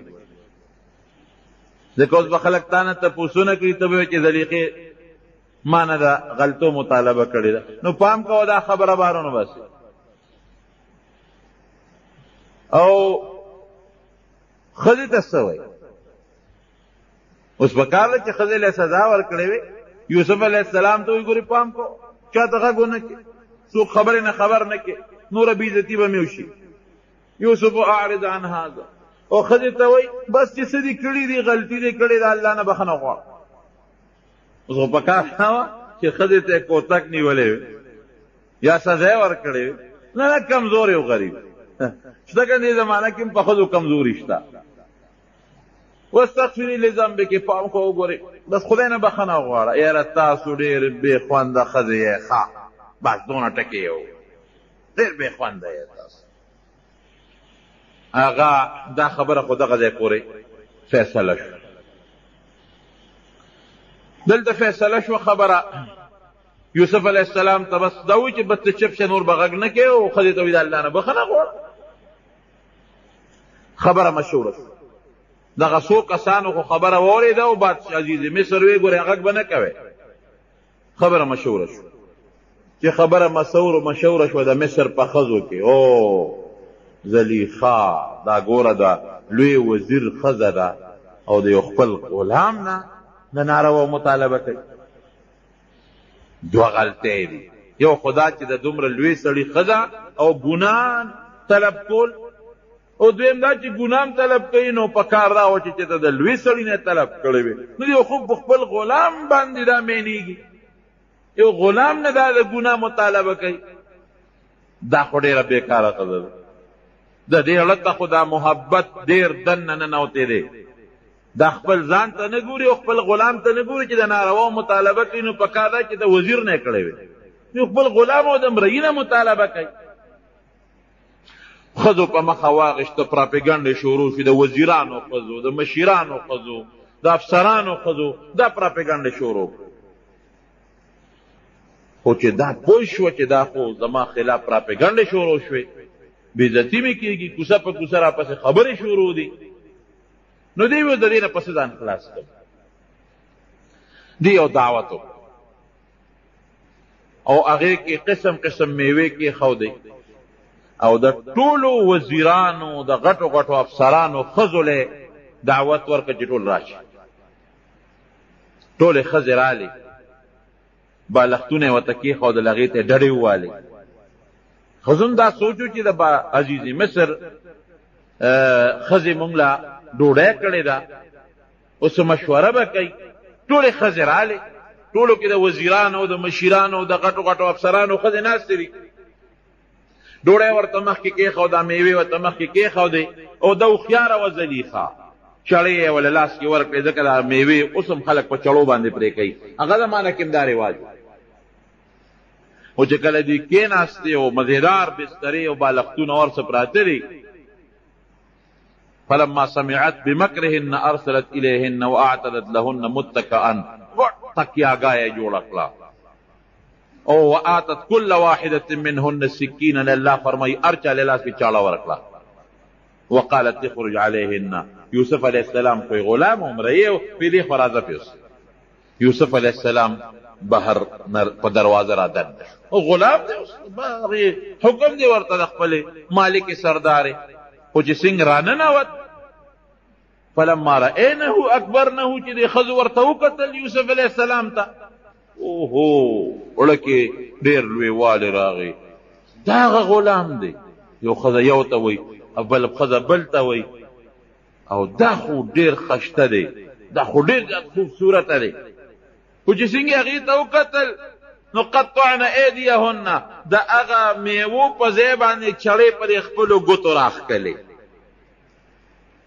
ځکه اوس به خلک تا نه تپوسونه کوي، ته به چې زلیخې ما نه دا غلطو مطالبه کړې ده، نو پام کوه دا خبره بارونه بس. او ښځې ته څه وایي؟ اوس پکار ده چې ښځې له سزا ورکړې وي. یوسف علیه السلام ته وایي ګورې پام کوه، چا ته غږ ونه کړې، څوک خبرې نه خبر نه کړې، نوره بېعزتي به مې وشي. یوسف اعرض عن هذا. او ښځې ته وایي بس چې څه دې کړي دي غلطي دې کړې ده، الله نه بخښنه غواړه. اوس خو پکار دا وه چې ښځې ته یې کوتک نیولی وي یا سزا یې ورکړې وي. نه نه کمزوری او غریب شته، که دې زمانه کې هم په ښځو کمزوري شته. واستغفري لذنبک، پام کوه وګورې بس خدای نه بخښنه غواړه. یاره تاسو ډېر بې خونده ښځې یې، ښه بس دونه ټکې یې و، ډېر بې خونده یې تاسو. هغه دا خبره خو دغه ځای پورې فیصله شو. دلته فیصله شو خبره یوسف علیه السلام ته بس دا وایي چې بس ته چپ شه، نور به غږ نه کوې، او ښځې ته وایي د الله نه بخښنه غواړه. خبره مشهوره شوه. دغه څو کسانو خو خبره واورېده او بادشاه عزیز مصر ویې ګورې غږ به نه کوې. خبره مشهوره شوه. چې خبره مشهوره شوه د مصر په ښځو کې، او زلیخا دا ګوره دا لوی وزیر ښځه ده او د یو خپل غلام نه د ناروا مطالبه کوي. دوه غلطۍ دي، یو خدا چې د دومره لوی سړي ښځه او ګناه طلب کول، او دویم دا چې ګناه طلب کوي نو په کار دا و چې ته د لوی سړي نه طلب کړی وي. نو یو خو په خپل غلام باندې دا مینېږي، یو غلام نه دا د ګناه مطالبه کوي. دا خو ډېره بېکاره ښځه ده. د دې اړه ته خو دا محبت ډېر دننه ننوتی دی. دا خپل ځان ته نه ګوري او خپل غلام ته نه ګوري چې د ناروا مطالبه کوي، نو پکار ده چې د وزیر نه یې کړی وي، نو خپل غلام او د مرئي نه مطالبه کوي. ښځو په مخه واغېشته، پراپېګنډې شروع شوې، د وزیرانو ښځو، د مشیرانو ښځو، د افسرانو ښځو، دا پراپېګنډې شروع کړو. خو چې دا پوه شوه چې دا خو زما خلاف پراپېګنډې شروع شوې، بېعزتي مې کېږي، کوڅه په کوڅه راپسې خبرې شروع دي، نو دی و د دې نه پسې ځان خلاص کړ. دی یو دعوت وکړ او هغې کې قسم قسم میوې کېښودې، او د ټولو وزیرانو، د غټو غټو افسرانو ښځو له دعوت ورکړه چې ټول راشي. ټولې ښځې رالې، بالښتونه یې ورته کېښودل، هغې ته یې ډډې ووالې. ښځو هم دا سوچو چې د عزیز مصر ښځې مونږ له ډوډۍ کړې ده، اوس مشوره به کوي. ټولې ښځې رالې، ټولو کې د وزیرانو، د مشیرانو، د غټو غټو افسرانو ښځې ناستې دي. ډوډۍ ورته مخکې کېښوده، میوې ورته مخکې کېښودې، او د هوښیاره وه زلیخا. چړې یې ول لاس کې ورکړې ځکه دا میوې اوس هم خلک په چړو باندې پرې کوي هغه زمانه کې دا رواج او چې کله دې کېناستې او مزیدار بسترې او بالښتونه ورڅه پراته دي فلما سمعت بمکرهن ارسلت الیهن واعتدت لهن متکئا تکیاګاه یې جوړه کړه او وآتت كل واحدة منهن سكينا الله فرمای ارچا لاس کې چاړه ورکړه وقالت تخرج عليهن یوسف علیہ السلام کوئی غلام عمره په دې فرازه پیوس یوسف علیہ السلام بهر په دروازه را دن او غلام دی حکم دی ورته د خپل مالک سردار خو چې څنګه رانه نوت فلما رأينه اکبرنه چې د خزو ورته وکتل یوسف علیہ السلام ته اوهو وړکې ډېر لوی والی راغی دا هغه غلام دی یو ښځه یو ته وایي بل ښځه بل ته وایي او دا خو ډېر خشته دی دا خو ډېر زیات خوبصورته دی خو چې څنګه هغې ته وکتل نو قطعن ایدیهن د هغه میوو په ځای باندې چړې په دې خپلو ګوتو راښکلې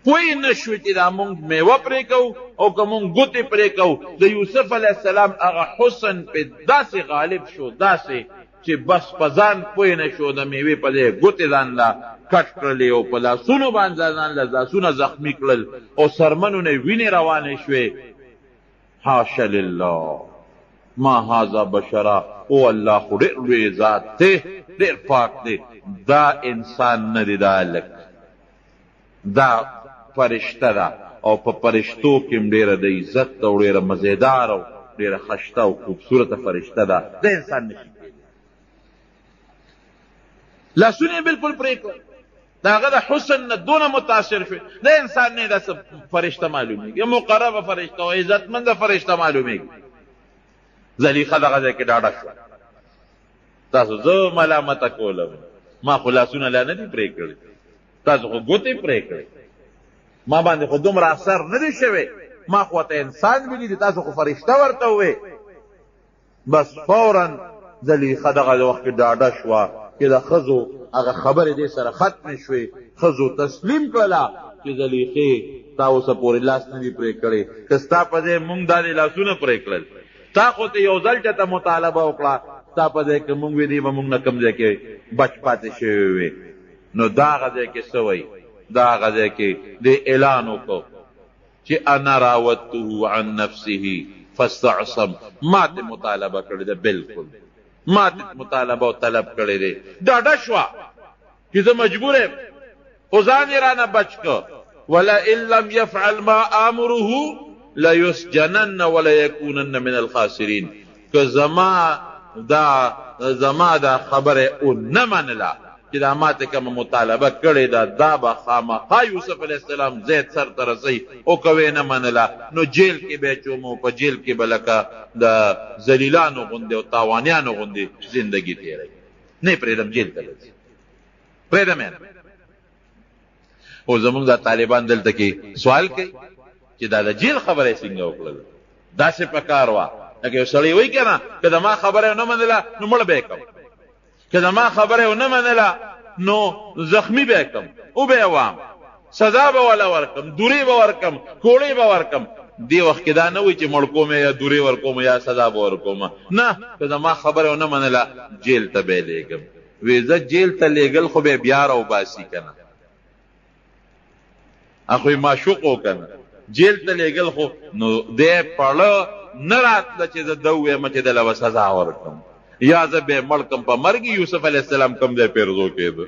پوی نشو چې دا مونږ میوه پرې کوو او که مونږ ګوتې پرې کوو د یوسف علیه السلام هغه حسن په داسې غالب شو داسې چې بس په ځان پوی نشو د میوې په ځای ګوتې ځان له کټ کړلې او په لاسونو باندې ځان له لاسونه زخمي کړل او سرمنو نه وینې روانې شوې حاشا لله ما هذا بشرا او الله خو ډېر لوی ذات دی ډېر پاک دی دا انسان نه دی دا هلک دا فرشته ده او په فرشتو کې هم ډېره د عزت او ډېره مزیدار او ډېره خشته او خوبصورته فرشته ده د انسان نشي لاسونه یې بلکل پرې کړل د هغه د حسن نه دونه متاثر شوی د انسان نه داسې فرشته معلومېږي مقربه فرشته او عزتمنده فرشته معلومېږي زلیخه دغه ځای کې ډاډه شوه تاسو زه ملامته کولم ما خو لاسونه لا نه دي پرې کړي تاسو خو ګوتې پرې کړې ما باندې خو دومره اثر نه دی شوی ما خو ته انسان ولیدي تاسو خو فرشته ورته ووې بس فورا زلیخه دغه وخت کې ډاډه شوه چې د ښځو هغه خبرې دې سره ختمې شوې ښځو تسلیم کړله چې زلیخې تا اوسه پورې لاس نه دي پرې کړی که ستا په ځای مونږ دا دې لاسونه پرې کړل تا خو ته یو ځل چېته مطالبه وکړه ستا په ځای که مونږ وې دې به مونږ نه کوم ځای کې بچ پاتې شوی وې نو دا هغه ځای کې څه وایي دا هغه ځای کې دې اعلان وکړو چې انا راودته عن نفسه فاستعصم ما ته مطالبه کړې ده بلکل ما ته مطالبه او طلب کړی دی ډاډه شوه چې زه مجبور یم خو ځان یې رانه بچ کړ ولئن لم یفعل ما آمره لیسجنن ولیکونن من الخاسرین که زما دا خبره او نه منله چې دا ما ته کومه مطالبه کړې ده دا به خامخا یوسف علیه السلام زید سر ته رسوي او که ویې نه منله نو جیل کې به یې چوم او په جیل کې به لکه د ذلیلانو غوندې او تاوانیانو غوندې زندګي تېروي نه یې پرېږدم جیل ته ځي پرېږدم یې او زمونږ دا طالبان دلته کې سوال کوي چې دا د جیل خبره یې څنګه وکړله داسې په کار وه لکه یو سړی وایي که نه که د ما خبره یې ونه منله نو مړ به یې کړم که د ما خبره یې ونه منله نو زخمی به یې کړم او به یې وام سزا به وله ورکړم دورې به ورکړم کوړې به ورکړم دې وخت کې دا نه وایي چې مړ کوم یا دورې ورکوم یا سزا به ورکوم نه که د ما خبره یې ونه منله جیل ته به یې لېږم وی زه جیل ته لېږل خو به یې بیا راوباسي که نه خو یې معشوق و که نه جیل ته لېږل خو نو دی پړه نه راتله چې زه ده ووایم چې دله به سزا ورکړم یا زه به یې مړ کړم په مرګ یوسف علیه السلام کوم ځای پیرزو کېده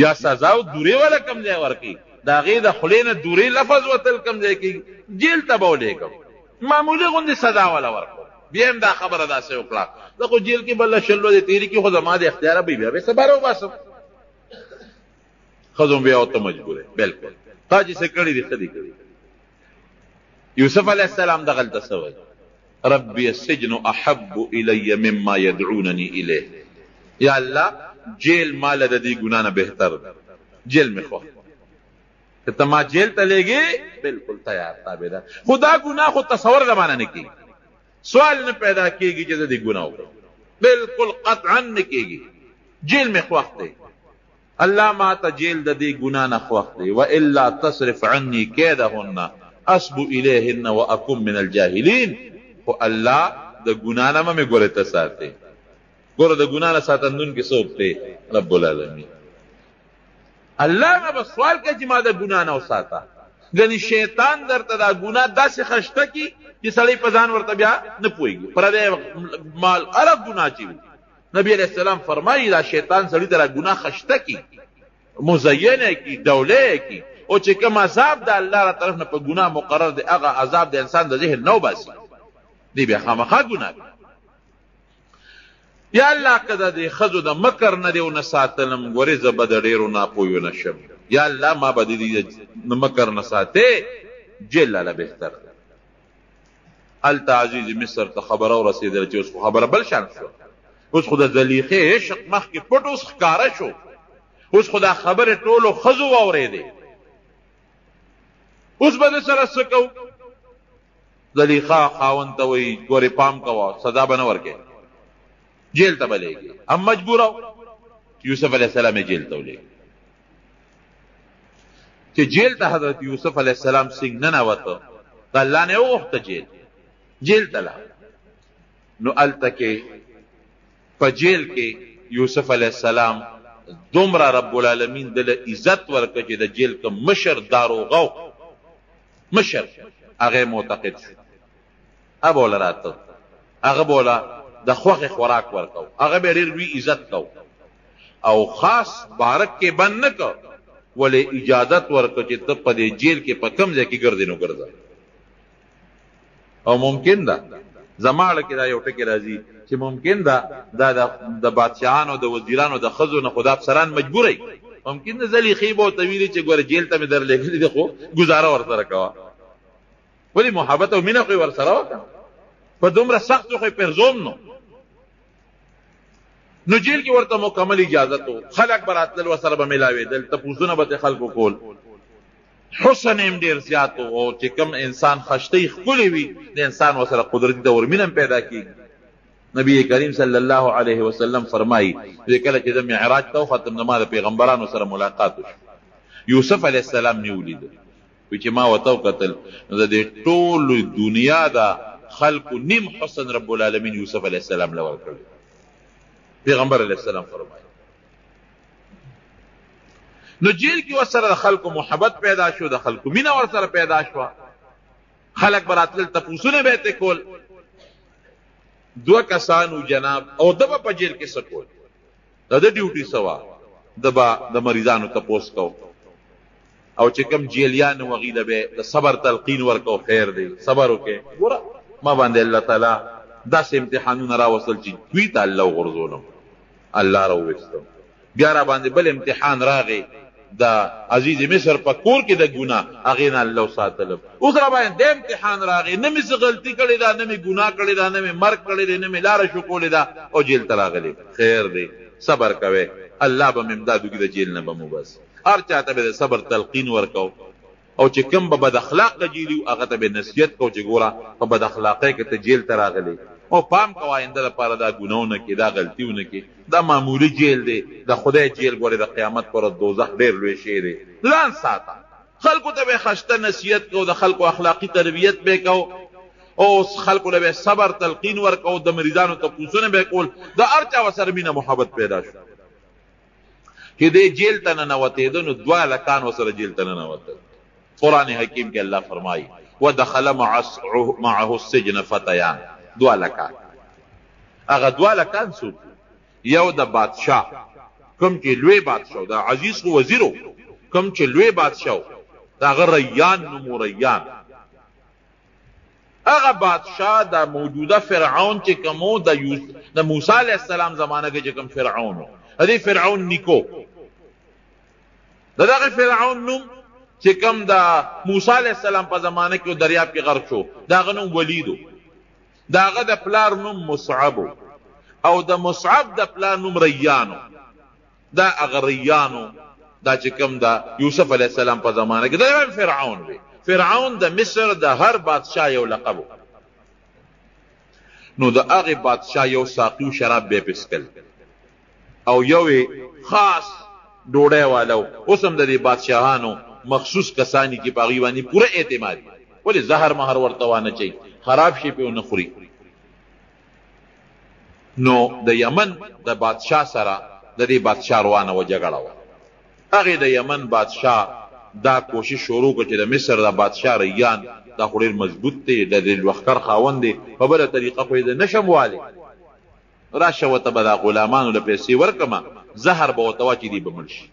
یا سزا او دورې والا کوم ځای ورکړي د هغې د خولې نه دورې لفظ وتل کوم ځای کېږي جیل ته به ولېږم معمولي غوندې سزا والا ورکړم بیا هم دا خبره داسې وکړه زه خو جیل کې بله شل ورځې تېرې کړي خو زما د اختیاره به بیا به سبا راوباسم ښځو بیا ورته مجبوره بلکل تا چې څه کړي دي ښه دي کړي یوسف علیه السلام دغلته څه وایي ربی السجن احب الی مما یدعوننی الیه یا الله جیل مال د دې ګناه نه بهتر ده جیل مې خوښ که ته ما جیل ته لېږې بلکل تیار تابعدار خو دا ګناه خو تصور زمانه نه کېږي سوال نه پیدا کېږي چې زه دې ګناه وکړم بلکل قطعا نه کېږي جیل مې خوښ دی الله ما ته جیل د دې ګنا نه خوښ دی. والا تصرف عني كيدهن اصب اليهن واكن من الجاهلين. خو الله د ګنا نه مې ګوره ته ساتي. ګوره د ګنا نه ساتندون کې څوک دی؟ رب العالمین. الله نه بس سوال کوي چې ما د ګنا نه وساته. ګنې شیطان درته دا ګنا داسې خشته کی چې سړی په ځان ورته بیا نه پوهېږي. پردی مال هره ګناه چې وي نبی علیہ السلام فرمایي دا شیطان سړي ته دا ګناه خشته کی، مزینه کی، دوله کی، او چې کوم عذاب د الله را طرف نه په ګناه مقرر دی هغه عذاب د انسان د ذهن نو باسي دی بیا خامخا ګناه. یا الله کده د ښځو د مکر نه دی ونه ساتلم ګورې زه به د ډېرو ناپوهي ونه شم. یا الله ما به د مکر نه ساتې جیل لاله بهتر دی. هلته عزیز مصر ته خبره ورسېدله چې اوس خو خبره بل شان شو. اوس خو د زلیخې عشق مخکې پټ اوس ښکاره شو. اوس خو دا خبرې ټولو ښځو واورېدې. اوس به د سره څه کوو؟ زلیخا خاوند ته وایي ګورې پام کوه سزا به نه ورکې، جیل ته به لېږي. هم مجبوره یوسف علیه السلام یې جیل ته ولېږي. چې جیل ته حضرت یوسف علیه السلام څنګه ننوته د الله نه یې وغوښته جیل ته لاړ. نو هلته کې په جیل کې یوسف علیه السلام دومره رب العالمین دله عزت ورکړه چې د جیل که مشر داروغه مشر هغه معتقد شو. هغه بوله راته هغه بوله د خوښې خوراک ورکو، هغه به ډېر لوی عزت کو او خاص بارک کې بند نه کو، ولې اجازت ورکړه چې ته په دې جیل کې په کوم ځای کې ګرځې نو ګرځه. او ممکن ده زماړه کې دا یو ټکی راځي چې ممکن ده دا د بادشاهانو د وزیرانو د ښځو نه خدا افسران مجبوری ممکن ده زلیخې به ورته ویلي چې ګوره جیل ته مې درلېږلي دي خو ګزاره ورسره کوه. ولې محبت او مینه خو یې ورسره وکړه په دومره سختو خو یې پرزوم نو جیل کې ورته مکمل اجازت و. خلک به راتلل ورسره به میلاوېدل، تپوسونه به ترې خلکو کول. حسن یې ډېر زیات و او چې کوم انسان خشتۍ ښکلې وي د انسان ورسره قدرتي ته ورمینه هم پیدا کېږي. نبی کریم صلی الله علیه وسلم فرمایي چې کله چې د معراج ته وختم نو ما د پیغمبرانو سره ملاقات وشو. یوسف علیه السلام مې ولیده چې ما ورته وکتل نو د دې ټولو دنیا د خلکو نیم حسن رب العالمین یوسف علیه السلام له ورکړی. پیغمبر علیه السلام فرمایي نو جیل کې ورسره د خلکو محبت پیدا شو، د خلکو مینه ورسره پیدا شوه. خلک به راتلل تپوسونه به یې ترې کول. 2 کسانو جناب او د به په جیل کې څه کول؟ د ده ډیوټي څه وه؟ د به د مریضانو تپوس کو او چې کوم جیلیان وغي له به د صبر تلقین ورکو. خیر دی صبر وکړې. ګوره ما باندې الله تعالی داسې امتحانونه راوستل چې دوی ته الله وغورځولم، الله راوویستم. بیا را باندې بل امتحان راغی د عزیز مصر په کور کې د ګناه هغې نه الله ساتلم. اوس را باندې د امتحان راغی، نه مې څه غلطي کړې ده، نه مې ګناه کړې ده، نه مې مرګ کړی دی، نه مې لاره شکولې ده او جیل ته راغلی. خیر دی صبر کوئ، الله به مې امداد وکړي د جیل نه به مو بس. هر چاته به د صبر تلقین ورکو او چې کوم به بد اخلاق جیلی هغه ته به نصیحت کو چې ګوره په بد اخلاقۍ کې ته جیل ته راغلی او پام کوه آینده لپاره دا ګناونه کې دا غلطیونه کې دا معمولی جیل دی. د خدای جیل ګورې د قیامت پر دوزخ ډېر لوی شی دی. ځان ساته، خلکو ته به خشته نصیحت کو، د خلکو اخلاقي تربیت به کو او خلکو له به صبر تلقین ورکو، د مریضانو تپوسونه به کول. د هر چا ورسره مینه محبت پیدا شو. چې دی جیل ته ننوتېده نو 2 هلکان ورسره جیل ته ننوتل. قرآن حکیم کې الله فرمایي ودخل معه السجن فتیان. 2 هلکان. هغه 2 هلکان څوک؟ یو د بادشاه کوم چې لوی بادشاه د عزیز خو وزیرو کوم چې لوی بادشاه د هغه ریان نومو ریان. هغه بادشاه د موجوده فرعون چې کومو د موسی علیه السلام زمانه کې چې کوم فرعون و هدې فرعون نیکو دغه فرعون نوم چې کوم د موسی علیه السلام په زمانه کې دریاب کې غرق شو دغه نوم ولیدو. دغه د پلار نوم مصعب او د مصعب د پلار نوم ریانو. دا هغه ریانو دا چې کوم د یوسف علیه السلام په زمانه کې دا فرعون وي. فرعون د مصر د هر بادشاه یو لقب. نو د هغه بادشاه یو ساقي شراب به پسکل او یو خاص ډوډۍ والو اوس هم د دې بادشاهانو مخصوص کسانی کې په هغوی باندې پوره اعتماد ولې زهر مهر ورته وانه چي خراب شي پې ونه خوري. نو د یمن د بادشاه سره د دې بادشاه روانه و جګړه وه. هغې د یمن بادشاه دا کوشش شروع کړ چې د مصر د بادشاه ریان دا خو ډېر مضبوط دی د دې لښکر خاوند دی په بله طریقه خو یې د نشم والی راشه ورته به دا غلامانو له پیسې ورکړمه زهر به ورته واچي دی به مړ شي.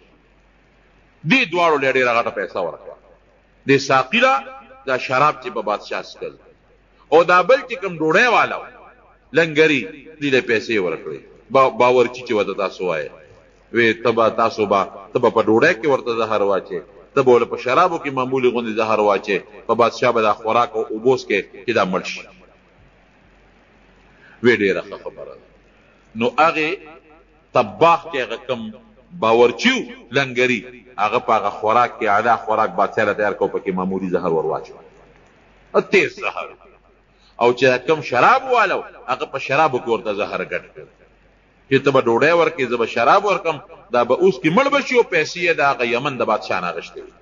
دې دواړو له ډېره غټه پیسه ورکړه. دې ساقي له دا شراب چې به بادشاه څکل او دا بل چې کوم ډوډۍ والا و لنګري دې له پیسې ورکړې باورچي چې ورته تاسو وایې وی ته به په ډوډۍ کې ورته زهر واچې ته به ورله په شرابو کې معمولي غوندې زهر واچې په بادشاه به دا خوراک او اوبوس کې چې دا مړ شي. وی ډېره ښه خبره ده. نو هغې طباخ چې هغه کوم باورچي و لنګري هغه په هغه خوراک کې اعلی خوراک بادشاه له تیار کو پکې معمولي زهر ور واچو تیز زهر او چې کوم شراب والو هغه په شرابو کې ورته زهر ګډ کړ چې ته به ډوډۍ ورکې زه به شراب ورکم دا به اوس کې مړ به شي او پیسې یې د هغه یمن د بادشاه نه اخیستې وي.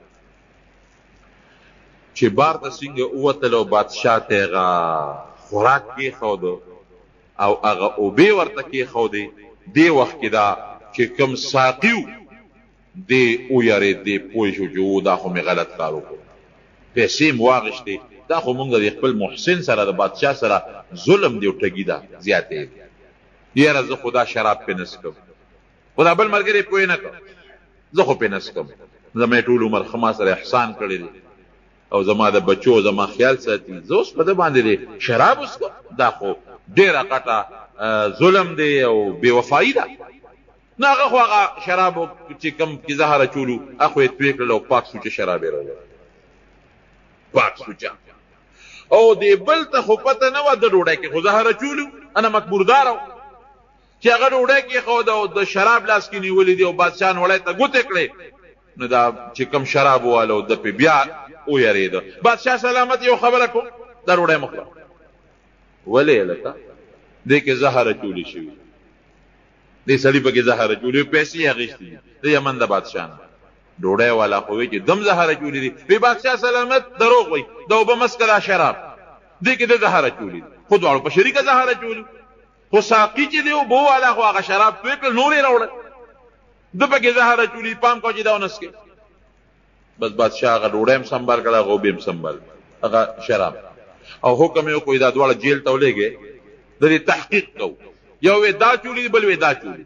چې بار ته څنګه ووتل او بادشاه ته هغه خوراک کېښود او هغه اوبې ورته کېښودې دې وخت کې دا چې کوم ساقي و دې ویارېد دې پوه شو چې دا خو مې غلط کار وکړو پیسې مې واخیستې دا خو مونږ د خپل محسن سره د بادشاه سره ظلم دی او ټګي ده زیاتې یاره زه خو دا شراب پې نه څکم خو دا بل ملګری پوه نه کړم زه خو پې نه څکم زما یې ټول عمر ښه ما سره احسان کړی دی او زما د بچو زما خیال ساتي زه اوس په ده باندې دی شراب وڅکم دا خو ډېره غټه ظلم دی او بې وفایي ده. نو هغه خو هغه شرابو چې کوم کې زهر اچولو هغه خو یې توی کړل او پاک سوچه شراب یې راوړل پاک سوچه او دې بل ته خو پته نه وه د ډوډۍ کې خو زهر اچولو انا مکبوردار و چې هغه ډوډۍ کېښود او د شراب لاس کې نیولې دي او بادشاه نوړی ته ګوتې کړې نو دا چې کوم شراب والو د پې بیا ویرېده بادشاه سلامت یو خبره کوم دا ډوډۍ مه خوره ولې هلکه دې کې زهر اچولې شوي دې سړي پکې زهر اچولې پیسې یې اخیستې دي د یمن د بادشاه نه ډوډۍ والا خو وایي چې دم زهر اچولې دي وی بادشاه سلامت دروغ وایي د اوبه مسکه دا شراب دې کې د زهر اچولې دي خو دواړو په شریکه زهر اچولي خو ساقي چې دی اوبه والا خو هغه شراب توی کړل نور یې راوړل ده پکې زهر اچولي پام کوه چې دا ونسکې بس بادشاه هغه ډوډۍ هم سنبال کړه هغه اوبې هم سنبال هغه شراب او حکم یې وکړو دا دواړه جیل ته ولېږې د دې تحقیق کوو یو وی دا چولی بل وی دا چولی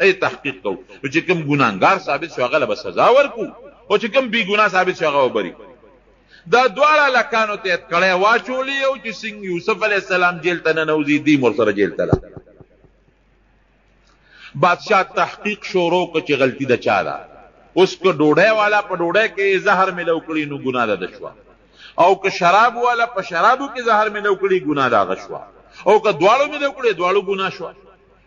ای تحقیق کوو نو چې کوم ګناهګار ثابت شو هغه له به سزا ورکو او چې کوم بې ګناه ثابت شو هغه وبري. دا دواړه لکانو ته کړی واچولي او چې څنګه یوسف علیه السلام جیل ته ننوځي دیم ورسره جیل ته لاړ. بادشاه تحقیق شروع کړ چې غلطي د چا ده اوس که ډوډۍ والا په ډوډۍ کې زهر میلو کړي نو ګناه ده شوه او که شراب والا په شرابو کې زهر میلو کړي ګناه ده هغه شوه او که دواړو میلو کړي دواړو ګناه شوه.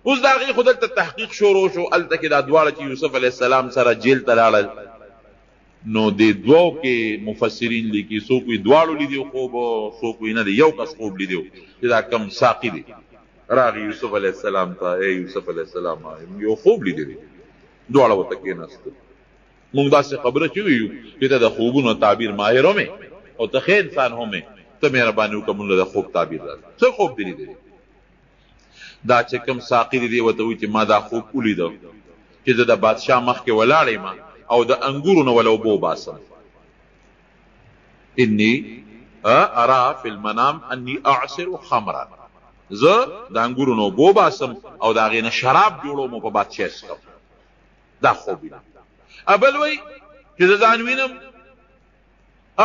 اوس د هغې خو دلته تحقیق شروع شو هلته کې دا دواړه چې یوسف علیه السلام سره جیل ته لاړل نو دې دوو کې مفسرین لیکي څوک وایي دواړو لیدي خوب څوک وایي نه دی یو کس خوب لیدي چې دا کم ساقي دی راغی یوسف علیه السلام ته ای یوسف علیه السلام یو خوب لیدی دی دواړه ورته کېناستل مونږ داسې خبره چې ویو چې ته د خوبونو تعبیر ماهر هم او ته ښه انسان هم ته مهرباني وکړه مونږ له د خوب تعبیر راځي څه خوب دی لیدلی دا چې کوم ساقي دی ورته وایي چې ما دا خوب ولیده چې زه د بادشاه مخکې ولاړ یم او د انګورو نه وله اوبه وباسم انی ارا فی المنام انی اعصر خمرا زه د انګورو نه اوبه وباسم او د هغې نه شراب جوړوم او په بادشاه څښم دا خوب وینم. ابل وی چې زه ځان وینم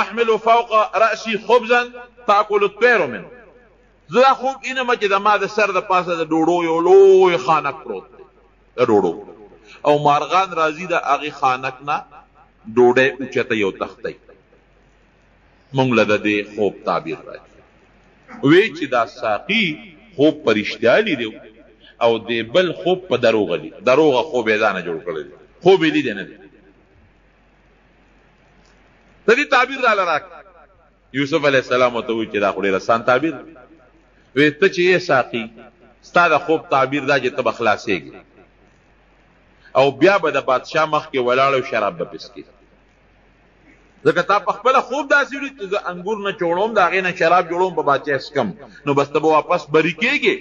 احمل فوق رأسي خبزا تاکل الطير منه زه دا خوب وینم چې د ما د سر د پاسه د ډوډو یو لوی خانک پروت دی د ډوډو او مارغان راځي د هغې خانک نه ډوډۍ اوچته یو تختی مونږ له د دې خوب تعبیر راځي وی چې دا ساقي خوب په رښتیا لیدی او د بل خوب په دروغه لیدی دروغه خوب یې ځانه جوړ کړی دی خوب یې لیدی نه دی د دې تعبیر راله راکړه یوسف علیه السلام ورته وایي چې دا خو ډېر اسان تعبیر وی ته چې یې ساقي ستا د خوب تعبیر دا چې ته به خلاصېږي او بیا به د بادشاه مخ کې ولاړ او شراب به پسکي ځکه تا په خپل خوب داسې ولید چې زه انګور نه چوړوم د هغې نه شراب جوړوم په بادشاه اسکم نو بس ته به واپس بری کېږې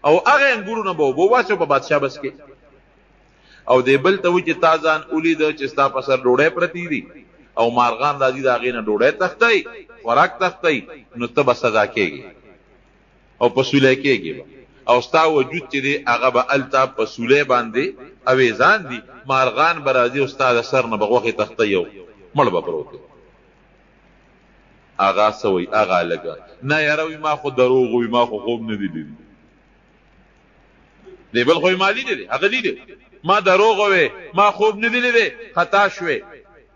او هغه انګورونه به اوبه واسو په بادشاه بس کې او دی بل ته وایي چې تا ځان ولیده چې ستا په سر ډوډۍ پرتې دي او مارغان راځي د هغې نه ډوډۍ تښتئ خوراک تښتئ نو ته به سزا کېږي او په سولی کېږي او ستا وجود چې دی هغه به هلته په سولی باندې اویزان دي مارغان به راځي او ستا د سر نه به غوښې تښتئ او مړ به پروت هغه څه وایي هغه لږه نه یاره وي ما خو دروغ وي ما خو خوب نه دي لیدي دی بل خو یې ما لیدی دی هغه لیدی ما دروغ وی ما خوب نه دی لیدی خطا شوې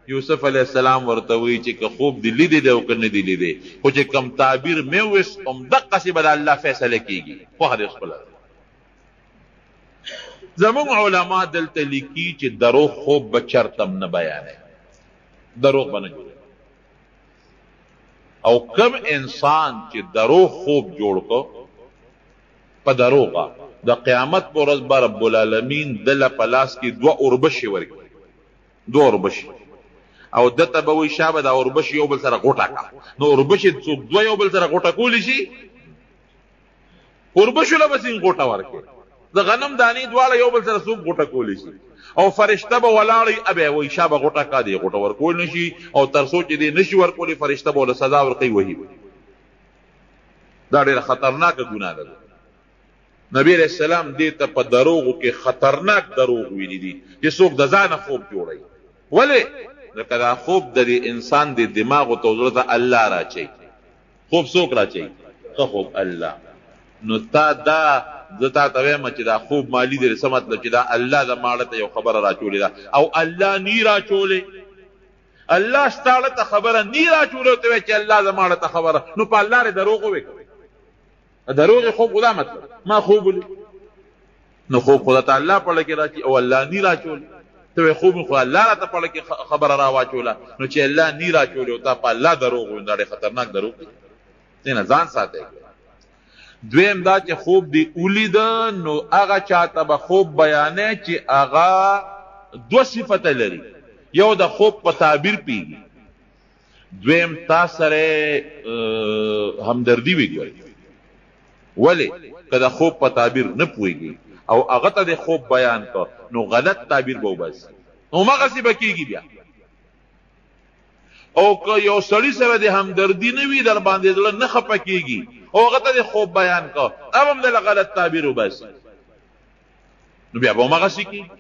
یوسف علیه السلام ورته وایي چې که خوب دی لیدی دی او که نه دی لیدی خو چې کم تعبیر مې وست همدقسې به د الله فیصله کېږي خوښه دی خپله زمونږ علما دلته لیکي چې دروغ خوب به چرتم نه بیانوي دروغ به نه جوړوي او کم انسان چې دروغ خوب جوړ کو په دروغه د قیامت په ورځ به رب العالمین دله په لاس کې دوه اوربشې ورکړي دوه اوربشې او دته به وایي شابه دا اوربشې یو بل سره غوټه کړه نو اوربشې څوک دوه یو بل سره غوټه کولی شي اوربشو له به څنګه غوټه ورکړي د غنم دانې دواړه یو بل سره څوک غوټه کولی شي او فرشته به ولاړی ابه وایي شابه غوټه کا دی غوټه ورکول نشي او تر څو چې دی نشي ورکولی فرشته به له سزا ورکوي وهي دا ډېره خطرناکه ګناه ده نبی علیہ السلام دې ته په دروغو کې خطرناک دروغ ویلي دي چې څوک د ځانه خوب جوړوي ولې ځکه دا خوب د دې انسان د دماغو ته زړه ته الله راچوي خوب څوک راچوي ښه خوب الله نو تا دا زه تا ته وایم چې دا خوب مالي دی څه مطلب چې دا الله د ماړه ته یو خبره راچولې ده او الله نی راچولې الله ستاړه ته خبره نی راچولې ته وایي چې الله د ماړه ته خبره نو په الله دروغ وکړي دروغ خوب خدا مطلب ما خوب لی نو خوب خدا تا اللہ پڑھ کے راچی او اللہ نی را چول تو خوب خدا اللہ را تا پڑھ کے خبر را واچولا نو چی اللہ نی را چولی او تا پا اللہ دروغ ونداره خطرناک دروغ دی تینا ځان ساته دویم دا چې خوب دی اولی ده نو اغا چاہتا با خوب بیانه چې اغا دو صفت لري یو دا خوب په تعبیر پیگی دویم تا سره همدردی وگوی ولی که دا خوب په تعبیر نه پوهیږي او هغه ته د خوب بیان کو نو غلط تعبیر به وباسي نو مغسی بکیږي بیا او که یو سړی سره د همدردی نه وي در باندې زړه نه خفه کیږي او هغه ته د خوب بیان کو او هم د غلط تعبیر وباسي نو بیا به مغسی کیږي